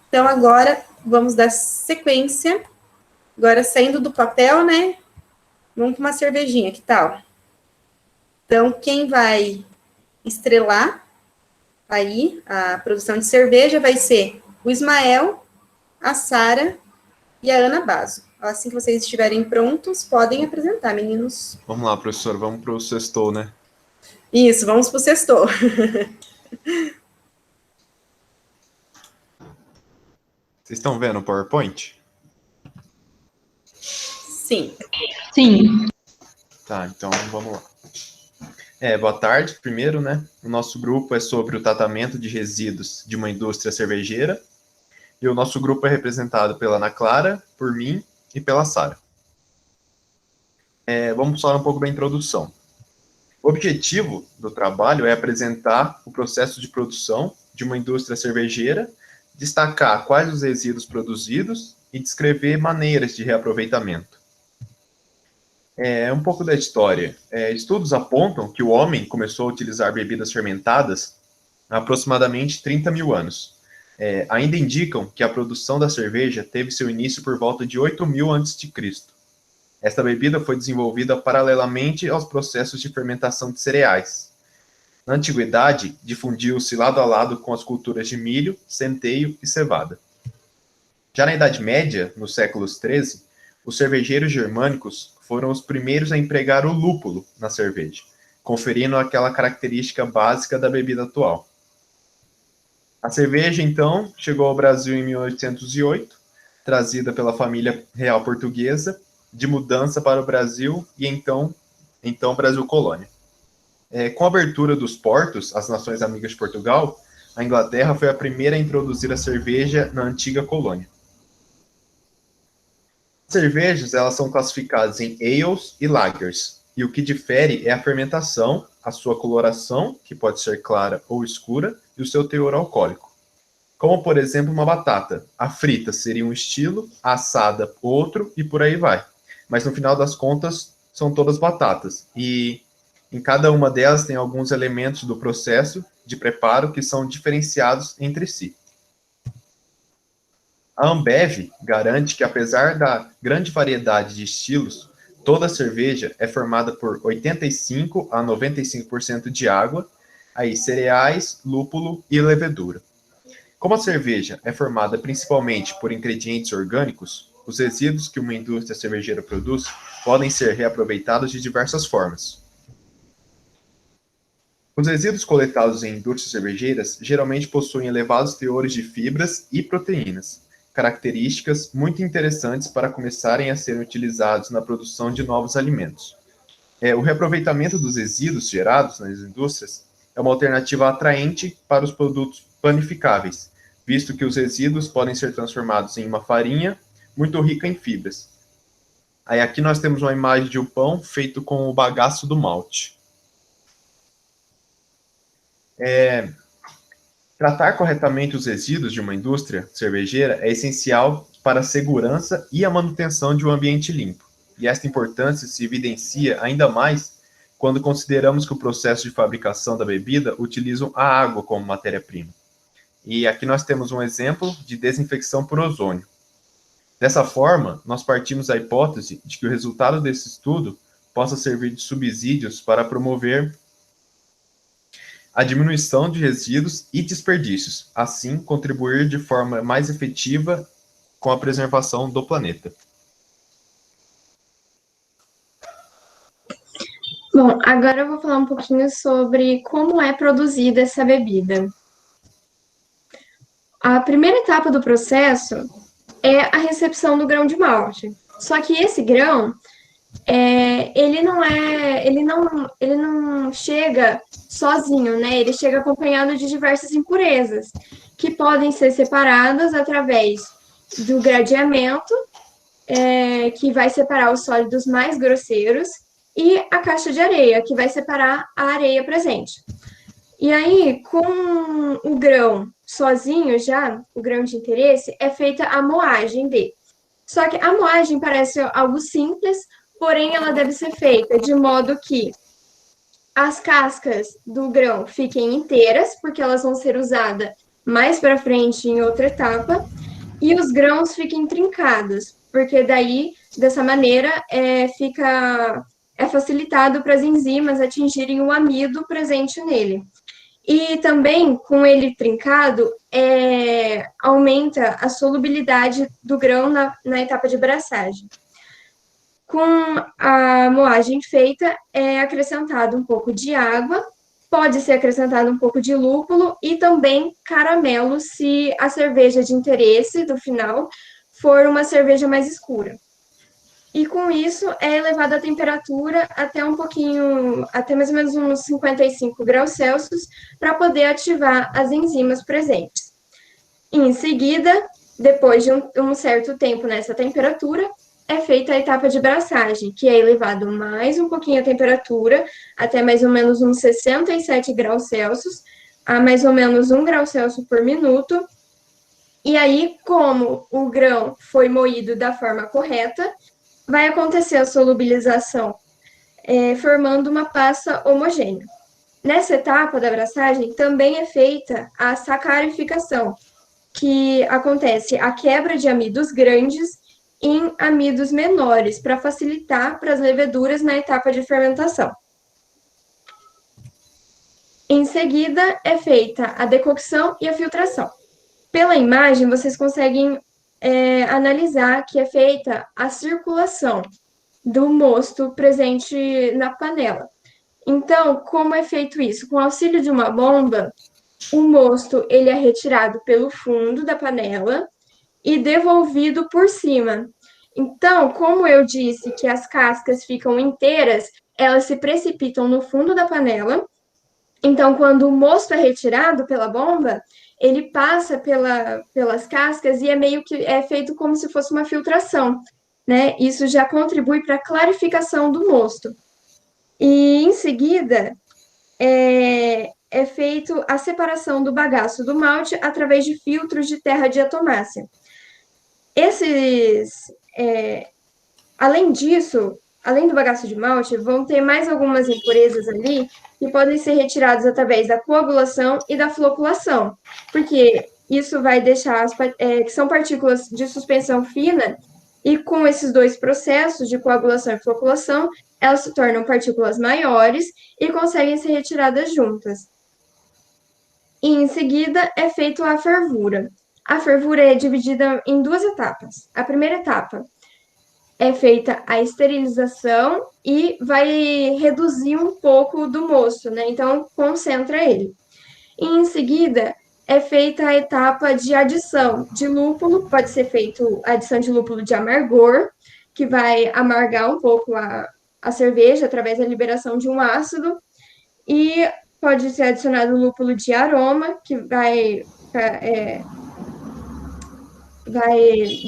Então, agora, vamos dar sequência. Agora, saindo do papel, né? Vamos para uma cervejinha, que tal? Então, quem vai estrelar aí a produção de cerveja vai ser o Ismael, a Sara e a Ana Basso. Assim que vocês estiverem prontos, podem apresentar, meninos. Vamos lá, professor, vamos para o sextou, né? Isso, vamos para o sextou. Vocês estão vendo o PowerPoint? Sim. Sim. Tá, então vamos lá. Boa tarde, primeiro, né? O nosso grupo é sobre o tratamento de resíduos de uma indústria cervejeira. E o nosso grupo é representado pela Ana Clara, por mim e pela Sara. Vamos falar um pouco da introdução. O objetivo do trabalho é apresentar o processo de produção de uma indústria cervejeira, destacar quais os resíduos produzidos e descrever maneiras de reaproveitamento. Um pouco da história. Estudos apontam que o homem começou a utilizar bebidas fermentadas há aproximadamente 30 mil anos. Ainda indicam que a produção da cerveja teve seu início por volta de 8.000 a.C. Esta bebida foi desenvolvida paralelamente aos processos de fermentação de cereais. Na antiguidade, difundiu-se lado a lado com as culturas de milho, centeio e cevada. Já na Idade Média, nos séculos XIII, os cervejeiros germânicos foram os primeiros a empregar o lúpulo na cerveja, conferindo aquela característica básica da bebida atual. A cerveja, então, chegou ao Brasil em 1808, trazida pela família real portuguesa, de mudança para o Brasil e então Brasil Colônia. Com a abertura dos portos às nações amigas de Portugal, a Inglaterra foi a primeira a introduzir a cerveja na antiga colônia. As cervejas, elas são classificadas em ales e lagers, e o que difere é a fermentação, a sua coloração, que pode ser clara ou escura, e o seu teor alcoólico. Como, por exemplo, uma batata. A frita seria um estilo, a assada outro, e por aí vai. Mas, no final das contas, são todas batatas, e em cada uma delas tem alguns elementos do processo de preparo que são diferenciados entre si. A Ambev garante que, apesar da grande variedade de estilos, toda cerveja é formada por 85% a 95% de água, aí cereais, lúpulo e levedura. Como a cerveja é formada principalmente por ingredientes orgânicos, os resíduos que uma indústria cervejeira produz podem ser reaproveitados de diversas formas. Os resíduos coletados em indústrias cervejeiras geralmente possuem elevados teores de fibras e proteínas, características muito interessantes para começarem a serem utilizados na produção de novos alimentos. O reaproveitamento dos resíduos gerados nas indústrias é uma alternativa atraente para os produtos panificáveis, visto que os resíduos podem ser transformados em uma farinha muito rica em fibras. Aí aqui nós temos uma imagem de um pão feito com o bagaço do malte. Tratar corretamente os resíduos de uma indústria cervejeira é essencial para a segurança e a manutenção de um ambiente limpo. E esta importância se evidencia ainda mais quando consideramos que o processo de fabricação da bebida utiliza a água como matéria-prima. E aqui nós temos um exemplo de desinfecção por ozônio. Dessa forma, nós partimos da hipótese de que o resultado desse estudo possa servir de subsídios para promover a diminuição de resíduos e desperdícios, assim contribuir de forma mais efetiva com a preservação do planeta. Bom, agora eu vou falar um pouquinho sobre como é produzida essa bebida. A primeira etapa do processo é a recepção do grão de malte. Só que esse grão, ele não chega sozinho, né? Ele chega acompanhado de diversas impurezas, que podem ser separadas através do gradeamento, que vai separar os sólidos mais grosseiros, e a caixa de areia, que vai separar a areia presente. E aí, com o grão sozinho já, o grão de interesse, é feita a moagem dele. Só que a moagem parece algo simples, porém ela deve ser feita de modo que as cascas do grão fiquem inteiras, porque elas vão ser usadas mais para frente em outra etapa, e os grãos fiquem trincados, porque daí, dessa maneira, é facilitado para as enzimas atingirem o amido presente nele. E também, com ele trincado, aumenta a solubilidade do grão na etapa de braçagem. Com a moagem feita, é acrescentado um pouco de água, pode ser acrescentado um pouco de lúpulo e também caramelo, se a cerveja de interesse do final for uma cerveja mais escura. E com isso é elevada a temperatura até mais ou menos uns 55 graus Celsius, para poder ativar as enzimas presentes. Em seguida, depois de um certo tempo nessa temperatura, é feita a etapa de braçagem, que é elevado mais um pouquinho a temperatura, até mais ou menos uns 67 graus Celsius, a mais ou menos 1 grau Celsius por minuto. E aí, como o grão foi moído da forma correta, vai acontecer a solubilização, formando uma pasta homogênea. Nessa etapa da abraçagem, também é feita a sacarificação, que acontece a quebra de amidos grandes em amidos menores, para facilitar para as leveduras na etapa de fermentação. Em seguida, é feita a decocção e a filtração. Pela imagem, vocês conseguem analisar que é feita a circulação do mosto presente na panela. Então, como é feito isso? Com o auxílio de uma bomba, o mosto ele é retirado pelo fundo da panela e devolvido por cima. Então, como eu disse que as cascas ficam inteiras, elas se precipitam no fundo da panela. Então, quando o mosto é retirado pela bomba, ele passa pelas cascas e é meio que feito como se fosse uma filtração, né? Isso já contribui para a clarificação do mosto. E, em seguida, é feito a separação do bagaço do malte através de filtros de terra diatomácea. Além disso, além do bagaço de malte, vão ter mais algumas impurezas ali que podem ser retiradas através da coagulação e da floculação, porque isso vai deixar, que são partículas de suspensão fina, e com esses dois processos de coagulação e floculação, elas se tornam partículas maiores e conseguem ser retiradas juntas. E, em seguida, é feita a fervura. A fervura é dividida em duas etapas. A primeira etapa é feita a esterilização e vai reduzir um pouco do mosto, né? Então, concentra ele. E, em seguida, é feita a etapa de adição de lúpulo, pode ser feito a adição de lúpulo de amargor, que vai amargar um pouco a cerveja através da liberação de um ácido, e pode ser adicionado lúpulo de aroma, que vai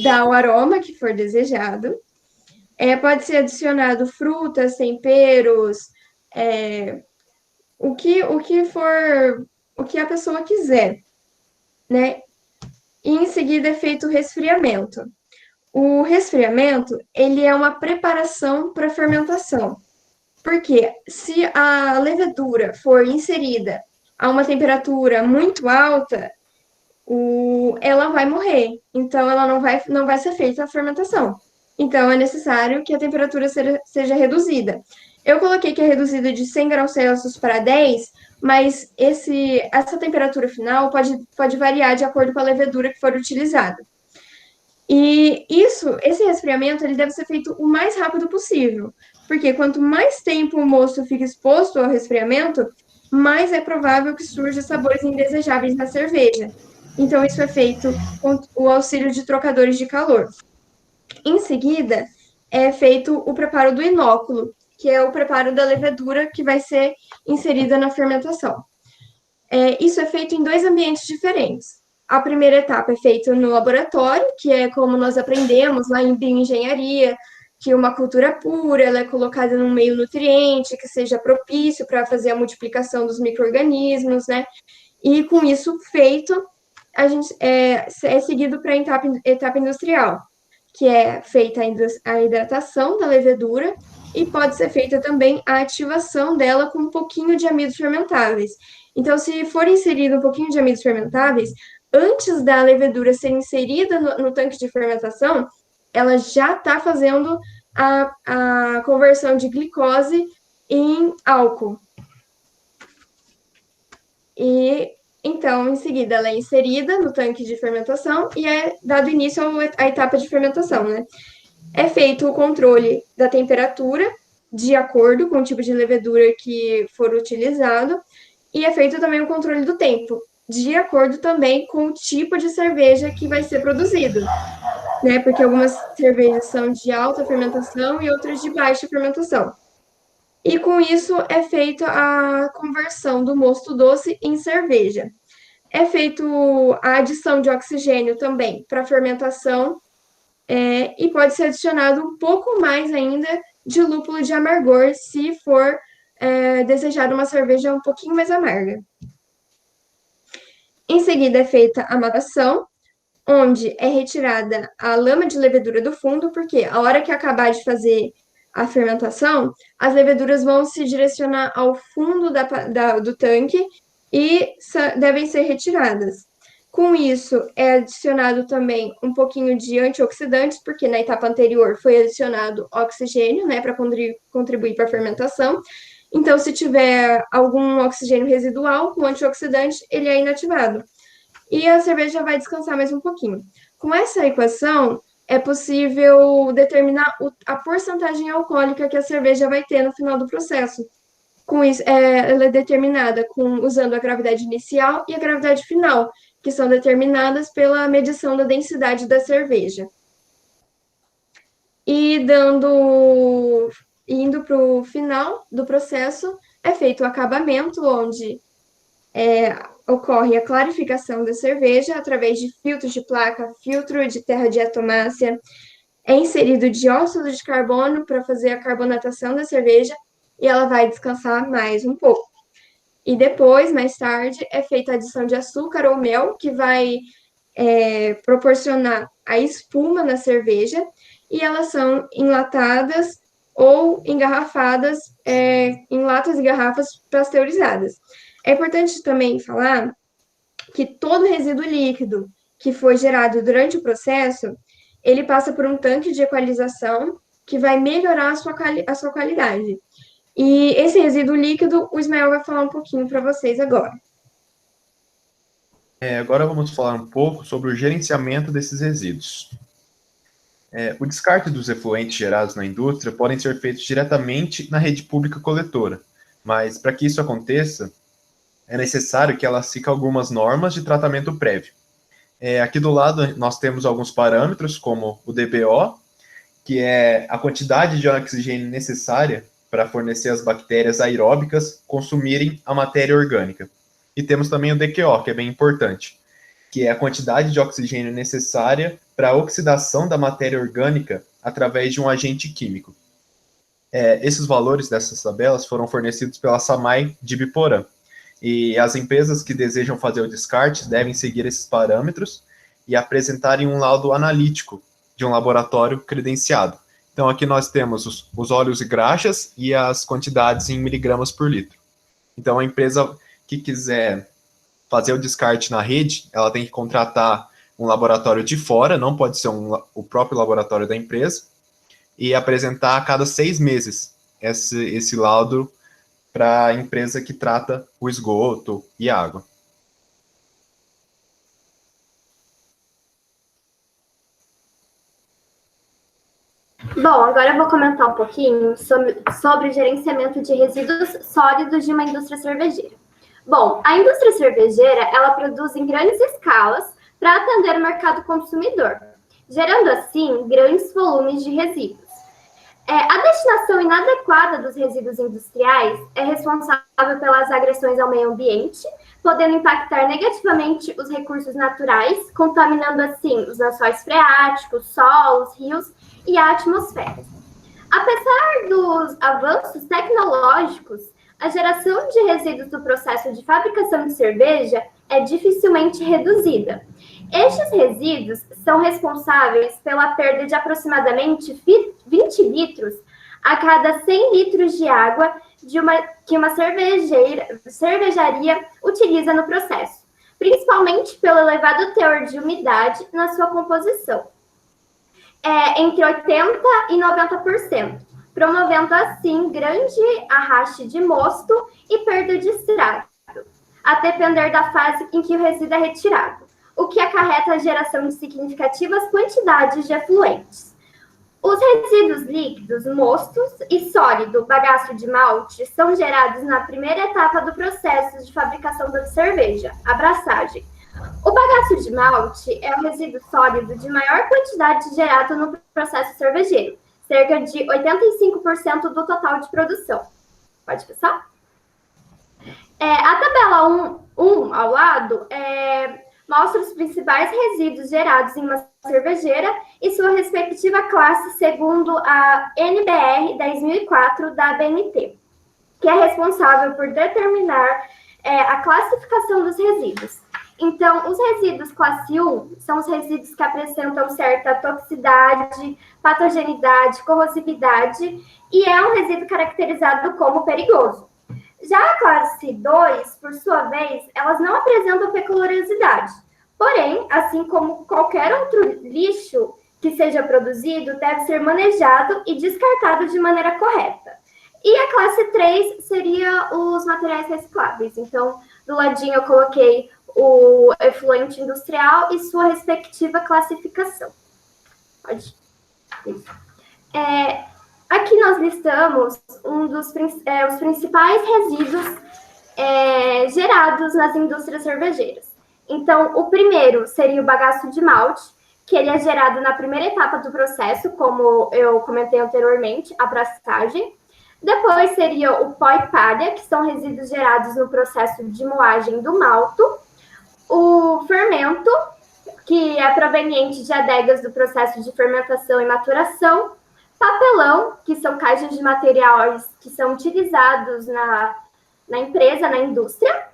dar o aroma que for desejado. Pode ser adicionado frutas, temperos, o que a pessoa quiser, né? E em seguida é feito o resfriamento. O resfriamento, ele é uma preparação para a fermentação. Porque se a levedura for inserida a uma temperatura muito alta, ela vai morrer. Então, ela não vai ser feita a fermentação. Então, é necessário que a temperatura seja reduzida. Eu coloquei que é reduzida de 100 graus Celsius para 10, mas essa temperatura final pode variar de acordo com a levedura que for utilizada. E esse resfriamento ele deve ser feito o mais rápido possível, porque quanto mais tempo o mosto fica exposto ao resfriamento, mais é provável que surjam sabores indesejáveis na cerveja. Então, isso é feito com o auxílio de trocadores de calor. Em seguida, é feito o preparo do inóculo, que é o preparo da levedura que vai ser inserida na fermentação. Isso é feito em dois ambientes diferentes. A primeira etapa é feita no laboratório, que é como nós aprendemos lá em bioengenharia, que uma cultura pura ela é colocada num meio nutriente, que seja propício para fazer a multiplicação dos micro-organismos, né? E com isso feito, a gente é seguido para a etapa industrial, que é feita a hidratação da levedura e pode ser feita também a ativação dela com um pouquinho de amidos fermentáveis. Então, se for inserido um pouquinho de amidos fermentáveis, antes da levedura ser inserida no tanque de fermentação, ela já está fazendo a conversão de glicose em álcool. E, então, em seguida, ela é inserida no tanque de fermentação e é dado início à etapa de fermentação, né? É feito o controle da temperatura, de acordo com o tipo de levedura que for utilizado, e é feito também o controle do tempo, de acordo também com o tipo de cerveja que vai ser produzido, né? Porque algumas cervejas são de alta fermentação e outras de baixa fermentação. E com isso é feita a conversão do mosto doce em cerveja. É feito a adição de oxigênio também para fermentação, e pode ser adicionado um pouco mais ainda de lúpulo de amargor, se for desejado uma cerveja um pouquinho mais amarga. Em seguida é feita a matação, onde é retirada a lama de levedura do fundo, porque a hora que acabar de fazer a fermentação, as leveduras vão se direcionar ao fundo do tanque e devem ser retiradas. Com isso, é adicionado também um pouquinho de antioxidantes, porque na etapa anterior foi adicionado oxigênio, né, para contribuir para a fermentação. Então, se tiver algum oxigênio residual, o antioxidante, ele é inativado. E a cerveja vai descansar mais um pouquinho. Com essa equação, é possível determinar a porcentagem alcoólica que a cerveja vai ter no final do processo. Com isso, ela é determinada usando a gravidade inicial e a gravidade final, que são determinadas pela medição da densidade da cerveja. E indo para o final do processo, é feito o acabamento, onde ocorre a clarificação da cerveja através de filtros de placa, filtro de terra diatomácea, é inserido dióxido de carbono para fazer a carbonatação da cerveja e ela vai descansar mais um pouco. E depois, mais tarde, é feita a adição de açúcar ou mel, que vai proporcionar a espuma na cerveja, e elas são enlatadas ou engarrafadas em latas e garrafas pasteurizadas. É importante também falar que todo resíduo líquido que foi gerado durante o processo, ele passa por um tanque de equalização que vai melhorar a sua qualidade. E esse resíduo líquido, o Ismael vai falar um pouquinho para vocês agora. Agora vamos falar um pouco sobre o gerenciamento desses resíduos. O descarte dos efluentes gerados na indústria podem ser feitos diretamente na rede pública coletora, mas para que isso aconteça, é necessário que ela siga algumas normas de tratamento prévio. Aqui do lado nós temos alguns parâmetros, como o DBO, que é a quantidade de oxigênio necessária para fornecer as bactérias aeróbicas consumirem a matéria orgânica. E temos também o DQO, que é bem importante, que é a quantidade de oxigênio necessária para a oxidação da matéria orgânica através de um agente químico. Esses valores dessas tabelas foram fornecidos pela SAMAI de Biporã. E as empresas que desejam fazer o descarte devem seguir esses parâmetros e apresentarem um laudo analítico de um laboratório credenciado. Então, aqui nós temos os óleos e graxas e as quantidades em miligramas por litro. Então, a empresa que quiser fazer o descarte na rede, ela tem que contratar um laboratório de fora, não pode ser o próprio laboratório da empresa, e apresentar a cada 6 meses esse laudo para a empresa que trata o esgoto e a água. Bom, agora eu vou comentar um pouquinho sobre o gerenciamento de resíduos sólidos de uma indústria cervejeira. Bom, a indústria cervejeira, ela produz em grandes escalas para atender o mercado consumidor, gerando assim grandes volumes de resíduos. A destinação inadequada dos resíduos industriais é responsável pelas agressões ao meio ambiente, podendo impactar negativamente os recursos naturais, contaminando assim os lençóis freáticos, solos, rios e a atmosfera. Apesar dos avanços tecnológicos, a geração de resíduos do processo de fabricação de cerveja é dificilmente reduzida. Estes resíduos são responsáveis pela perda de aproximadamente 20 litros a cada 100 litros de água que uma cervejaria utiliza no processo, principalmente pelo elevado teor de umidade na sua composição, entre 80% e 90%, promovendo assim grande arraste de mosto e perda de extrato, a depender da fase em que o resíduo é retirado, o que acarreta a geração de significativas quantidades de efluentes. Os resíduos líquidos, mostos e sólido, bagaço de malte, são gerados na primeira etapa do processo de fabricação da cerveja, a braçagem. O bagaço de malte é o resíduo sólido de maior quantidade gerado no processo cervejeiro, cerca de 85% do total de produção. Pode passar? A tabela 1 ao lado mostra os principais resíduos gerados em uma cervejeira e sua respectiva classe segundo a NBR 10.004 da ABNT, que é responsável por determinar a classificação dos resíduos. Então, os resíduos classe 1 são os resíduos que apresentam certa toxicidade, patogenidade, corrosividade e é um resíduo caracterizado como perigoso. Já a classe 2, por sua vez, elas não apresentam peculiaridade. Porém, assim como qualquer outro lixo que seja produzido, deve ser manejado e descartado de maneira correta. E a classe 3 seria os materiais recicláveis. Então, do ladinho eu coloquei o efluente industrial e sua respectiva classificação. Pode. Isso. Aqui nós listamos os principais resíduos gerados nas indústrias cervejeiras. Então, o primeiro seria o bagaço de malte, que ele é gerado na primeira etapa do processo, como eu comentei anteriormente, a pressagem. Depois seria o pó e palha, que são resíduos gerados no processo de moagem do malto. O fermento, que é proveniente de adegas do processo de fermentação e maturação. Papelão, que são caixas de materiais que são utilizados na empresa, na indústria.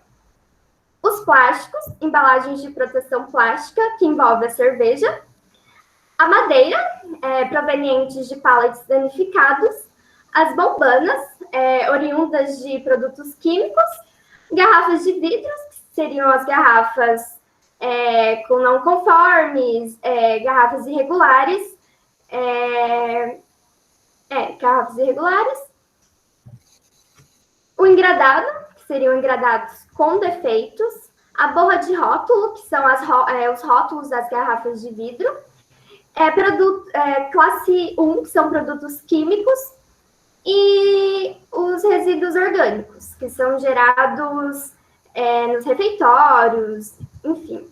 Os plásticos, embalagens de proteção plástica, que envolve a cerveja. A madeira, provenientes de pallets danificados. As bombanas, oriundas de produtos químicos. Garrafas de vidros, que seriam as garrafas com não conformes, garrafas irregulares. Garrafas irregulares. O engradado, que seriam engradados com defeitos. A borra de rótulo, que são os rótulos das garrafas de vidro. Classe 1, que são produtos químicos. E os resíduos orgânicos, que são gerados nos refeitórios, enfim.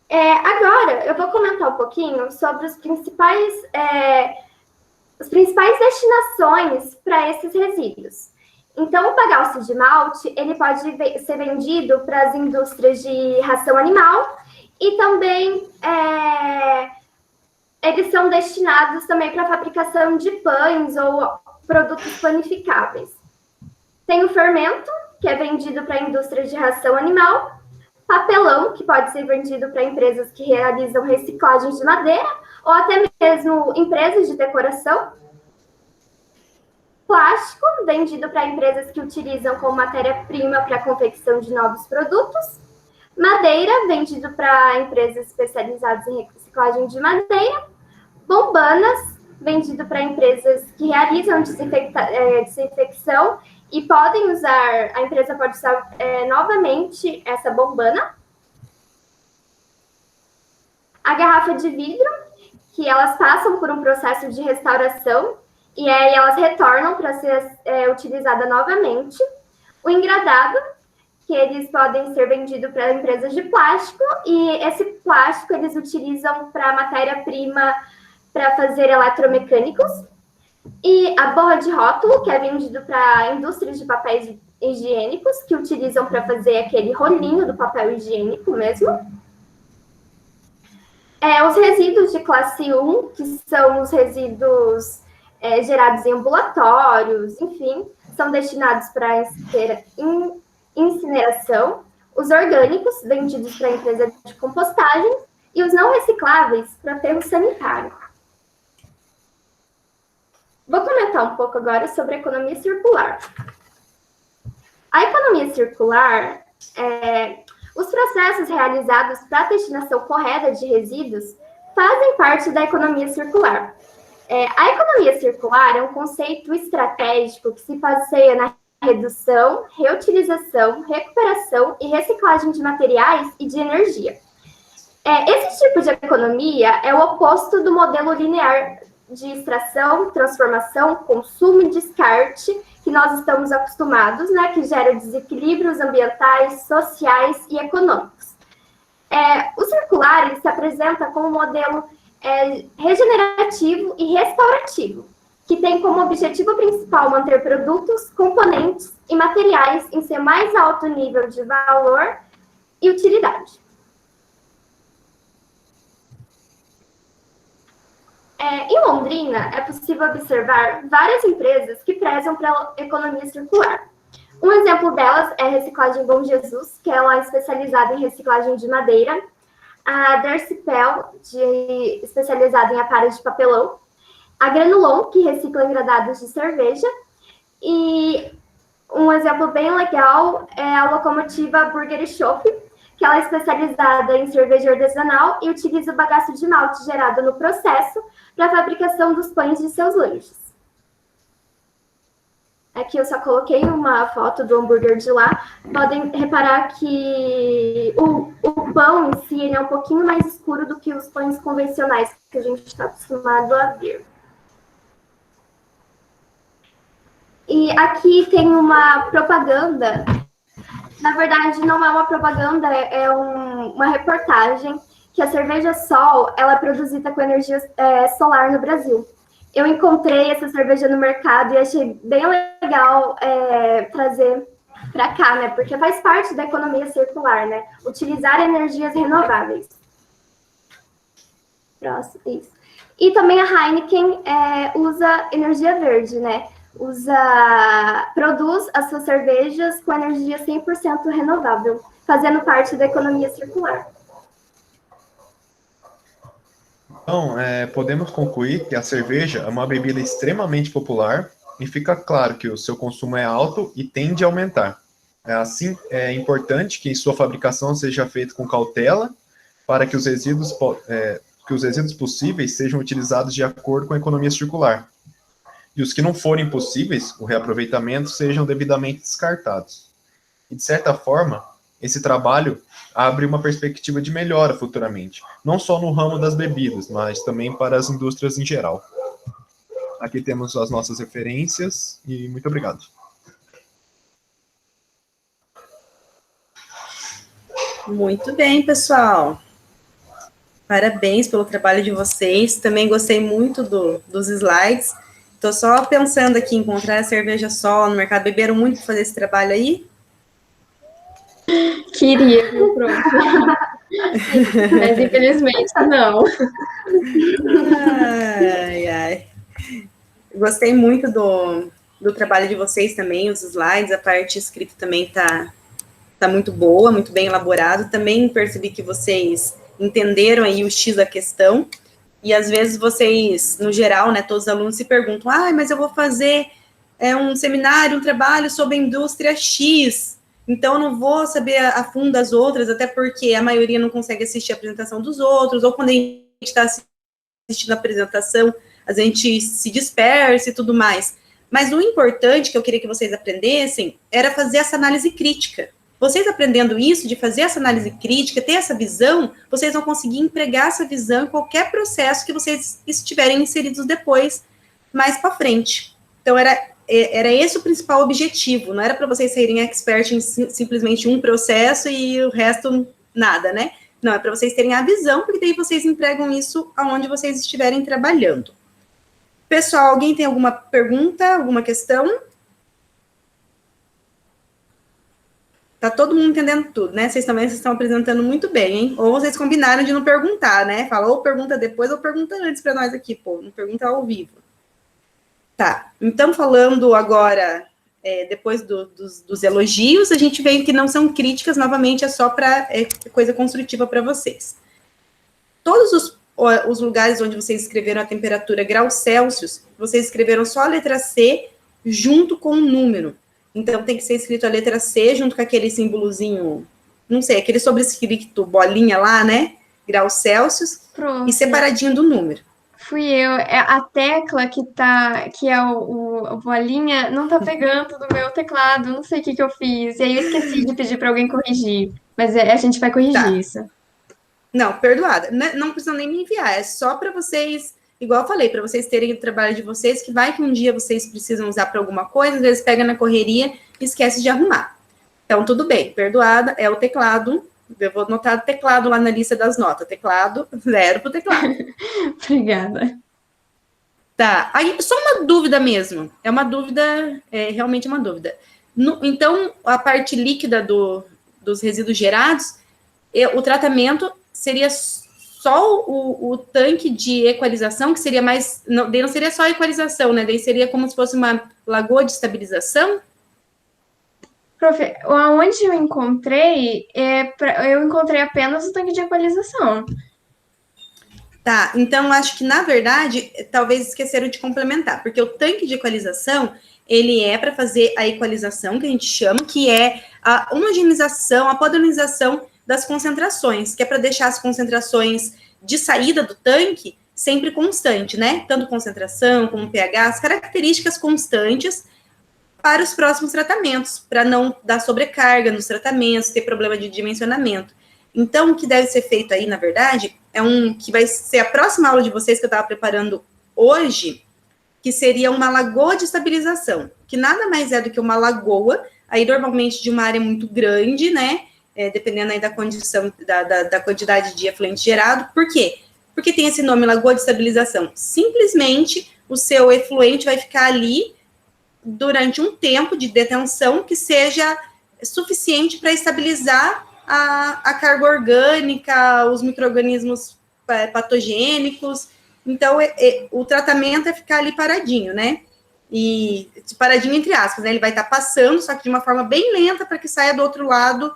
Agora, eu vou comentar um pouquinho sobre as principais destinações para esses resíduos. Então, o bagaço de malte, ele pode ser vendido para as indústrias de ração animal e também eles são destinados também para a fabricação de pães ou produtos panificáveis. Tem o fermento, que é vendido para a indústria de ração animal. Papelão, que pode ser vendido para empresas que realizam reciclagem de madeira ou até mesmo empresas de decoração. Plástico, vendido para empresas que utilizam como matéria-prima para a confecção de novos produtos. Madeira, vendido para empresas especializadas em reciclagem de madeira. Bombanas, vendido para empresas que realizam desinfecção e podem usar, a empresa pode usar novamente essa bombana. A garrafa de vidro, que elas passam por um processo de restauração e aí elas retornam para ser utilizada novamente. O engradado, que eles podem ser vendidos para empresas de plástico e esse plástico eles utilizam para matéria-prima para fazer eletromecânicos. E a borra de rótulo, que é vendido para indústrias de papéis higiênicos, que utilizam para fazer aquele rolinho do papel higiênico mesmo. Os resíduos de classe 1, que são os resíduos gerados em ambulatórios, enfim, são destinados para incineração. Os orgânicos, vendidos para a empresa de compostagem. E os não recicláveis para aterro sanitário. Vou comentar um pouco agora sobre a economia circular. A economia circular, os processos realizados para a destinação correta de resíduos fazem parte da economia circular. A economia circular é um conceito estratégico que se baseia na redução, reutilização, recuperação e reciclagem de materiais e de energia. Esse tipo de economia é o oposto do modelo linear de extração, transformação, consumo e descarte que nós estamos acostumados, né, que gera desequilíbrios ambientais, sociais e econômicos. O circular ele se apresenta como um modelo regenerativo e restaurativo, que tem como objetivo principal manter produtos, componentes e materiais em seu mais alto nível de valor e utilidade. Em Londrina, é possível observar várias empresas que prezam pela economia circular. Um exemplo delas é a Reciclagem Bom Jesus, que ela é especializada em reciclagem de madeira. A Dercipel, especializada em aparelhos de papelão. A Granulon, que recicla engradados de cerveja. E um exemplo bem legal é a locomotiva Burger Shop, que ela é especializada em cerveja artesanal e utiliza o bagaço de malte gerado no processo para a fabricação dos pães de seus lanches. Aqui eu só coloquei uma foto do hambúrguer de lá. Podem reparar que o pão em si ele é um pouquinho mais escuro do que os pães convencionais que a gente está acostumado a ver. E aqui tem uma propaganda. Na verdade, não é uma propaganda, é uma reportagem que a cerveja Sol ela é produzida com energia solar no Brasil. Eu encontrei essa cerveja no mercado e achei bem legal trazer para cá, né? Porque faz parte da economia circular, né? Utilizar energias renováveis. Próximo, isso. E também a Heineken usa energia verde, né? Produz as suas cervejas com energia 100% renovável, fazendo parte da economia circular. Então, podemos concluir que a cerveja é uma bebida extremamente popular e fica claro que o seu consumo é alto e tende a aumentar. Assim, é importante que sua fabricação seja feita com cautela para que os resíduos possíveis sejam utilizados de acordo com a economia circular. E os que não forem possíveis, o reaproveitamento, sejam devidamente descartados. E, de certa forma, esse trabalho abre uma perspectiva de melhora futuramente, não só no ramo das bebidas, mas também para as indústrias em geral. Aqui temos as nossas referências e muito obrigado. Muito bem, pessoal. Parabéns pelo trabalho de vocês. Também gostei muito dos slides. Estou só pensando aqui em encontrar a cerveja Sol no mercado. Beberam muito para fazer esse trabalho aí? Queria, viu, pronto. Mas infelizmente não. Ai, ai. Gostei muito do trabalho de vocês também, os slides, a parte escrita também tá muito boa, muito bem elaborado. Também percebi que vocês entenderam aí o X da questão. E às vezes vocês, no geral, né, todos os alunos se perguntam, mas eu vou fazer um seminário, um trabalho sobre a indústria X, então eu não vou saber a fundo as outras, até porque a maioria não consegue assistir a apresentação dos outros, ou quando a gente está assistindo a apresentação, a gente se dispersa e tudo mais. Mas o importante que eu queria que vocês aprendessem era fazer essa análise crítica. Vocês aprendendo isso, de fazer essa análise crítica, ter essa visão, vocês vão conseguir empregar essa visão em qualquer processo que vocês estiverem inseridos depois, mais para frente. Então, era esse o principal objetivo, não era para vocês serem expert em simplesmente um processo e o resto nada, né? Não, é para vocês terem a visão, porque daí vocês empregam isso aonde vocês estiverem trabalhando. Pessoal, alguém tem alguma pergunta, alguma questão? Tá todo mundo entendendo tudo, né? Vocês também estão apresentando muito bem, hein? Ou vocês combinaram de não perguntar, né? Fala, ou pergunta depois, ou pergunta antes para nós aqui, pô. Não pergunta ao vivo. Tá, então falando agora, depois dos elogios, a gente vê que não são críticas, novamente, é só para coisa construtiva para vocês. Todos os lugares onde vocês escreveram a temperatura graus Celsius, vocês escreveram só a letra C junto com um número. Então, tem que ser escrito a letra C junto com aquele símbolozinho, não sei, aquele sobrescrito, bolinha lá, né? Graus Celsius. Pronto. E separadinho do número. Fui eu. A tecla que é o bolinha, não tá pegando do meu teclado. Não sei o que eu fiz. E aí eu esqueci de pedir para alguém corrigir. Mas a gente vai corrigir isso. Não, perdoada. Não precisam nem me enviar. É só para vocês... Igual eu falei, para vocês terem o trabalho de vocês, que vai que um dia vocês precisam usar para alguma coisa, às vezes pega na correria e esquece de arrumar. Então, tudo bem, perdoada, é o teclado. Eu vou anotar o teclado lá na lista das notas. Teclado, 0 para o teclado. Obrigada. Tá, aí só uma dúvida mesmo. É uma dúvida, realmente uma dúvida. Então, a parte líquida dos resíduos gerados, o tratamento seria só o tanque de equalização, que seria mais... Daí não seria só a equalização, né? Daí seria como se fosse uma lagoa de estabilização? Profe, onde eu encontrei, eu encontrei apenas o tanque de equalização. Tá, então acho que, na verdade, talvez esqueceram de complementar, porque o tanque de equalização, ele é para fazer a equalização, que a gente chama, que é a homogeneização, a padronização das concentrações, que é para deixar as concentrações de saída do tanque sempre constante, né? Tanto concentração como pH, as características constantes para os próximos tratamentos, para não dar sobrecarga nos tratamentos, ter problema de dimensionamento. Então, o que deve ser feito aí, na verdade, que vai ser a próxima aula de vocês que eu estava preparando hoje, que seria uma lagoa de estabilização, que nada mais é do que uma lagoa, aí normalmente de uma área muito grande, né, dependendo aí da condição, da quantidade de efluente gerado. Por quê? Porque tem esse nome, lagoa de estabilização. Simplesmente, o seu efluente vai ficar ali durante um tempo de detenção que seja suficiente para estabilizar a carga orgânica, os micro-organismos patogênicos. Então, o tratamento é ficar ali paradinho, né? E paradinho entre aspas, né? Ele vai estar passando, só que de uma forma bem lenta para que saia do outro lado,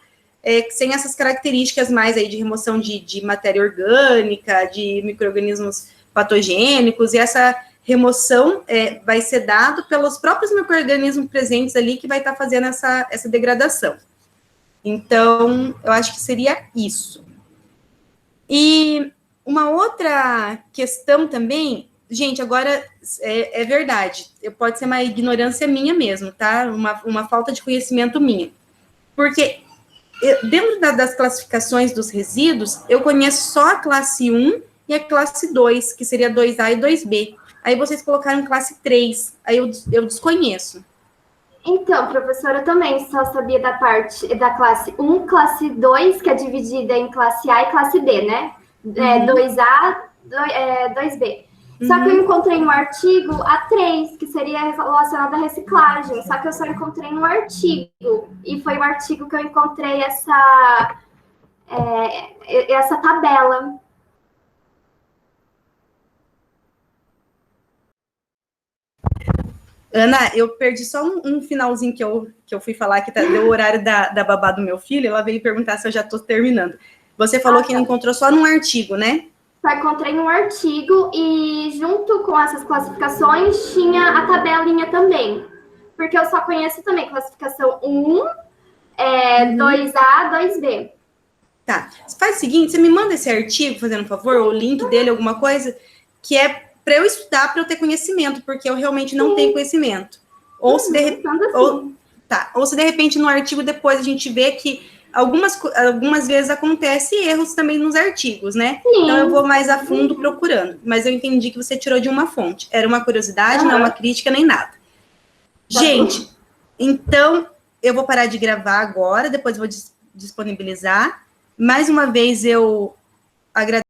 sem essas características mais aí de remoção de matéria orgânica, de micro-organismos patogênicos, e essa remoção vai ser dado pelos próprios micro-organismos presentes ali que vai estar fazendo essa degradação. Então, eu acho que seria isso. E uma outra questão também, gente, agora é verdade, pode ser uma ignorância minha mesmo, tá? Uma falta de conhecimento minha. Porque dentro das classificações dos resíduos, eu conheço só a classe 1 e a classe 2, que seria 2A e 2B. Aí vocês colocaram classe 3, aí eu desconheço. Então, professora, eu também só sabia da parte da classe 1, classe 2, que é dividida em classe A e classe B, né? 2A, 2B. Só que eu encontrei no artigo a 3, que seria relacionada à reciclagem, só que eu só encontrei no artigo, e foi o artigo que eu encontrei essa tabela. Ana, eu perdi só um finalzinho que eu fui falar, que deu o horário da babá do meu filho, ela veio perguntar se eu já estou terminando. Você falou que encontrou só num artigo, né? Só encontrei num artigo e junto com essas classificações tinha a tabelinha também. Porque eu só conheço também classificação 1, 2A, 2B. Tá. Faz o seguinte, você me manda esse artigo, fazendo um favor, ou o link dele, alguma coisa, que é para eu estudar, para eu ter conhecimento, porque eu realmente não tenho conhecimento. Ou se de repente no artigo depois a gente vê que algumas vezes acontece erros também nos artigos, né? Sim. Então eu vou mais a fundo procurando. Mas eu entendi que você tirou de uma fonte. Era uma curiosidade, não é uma crítica nem nada. Gente, então eu vou parar de gravar agora, depois vou disponibilizar. Mais uma vez eu agradeço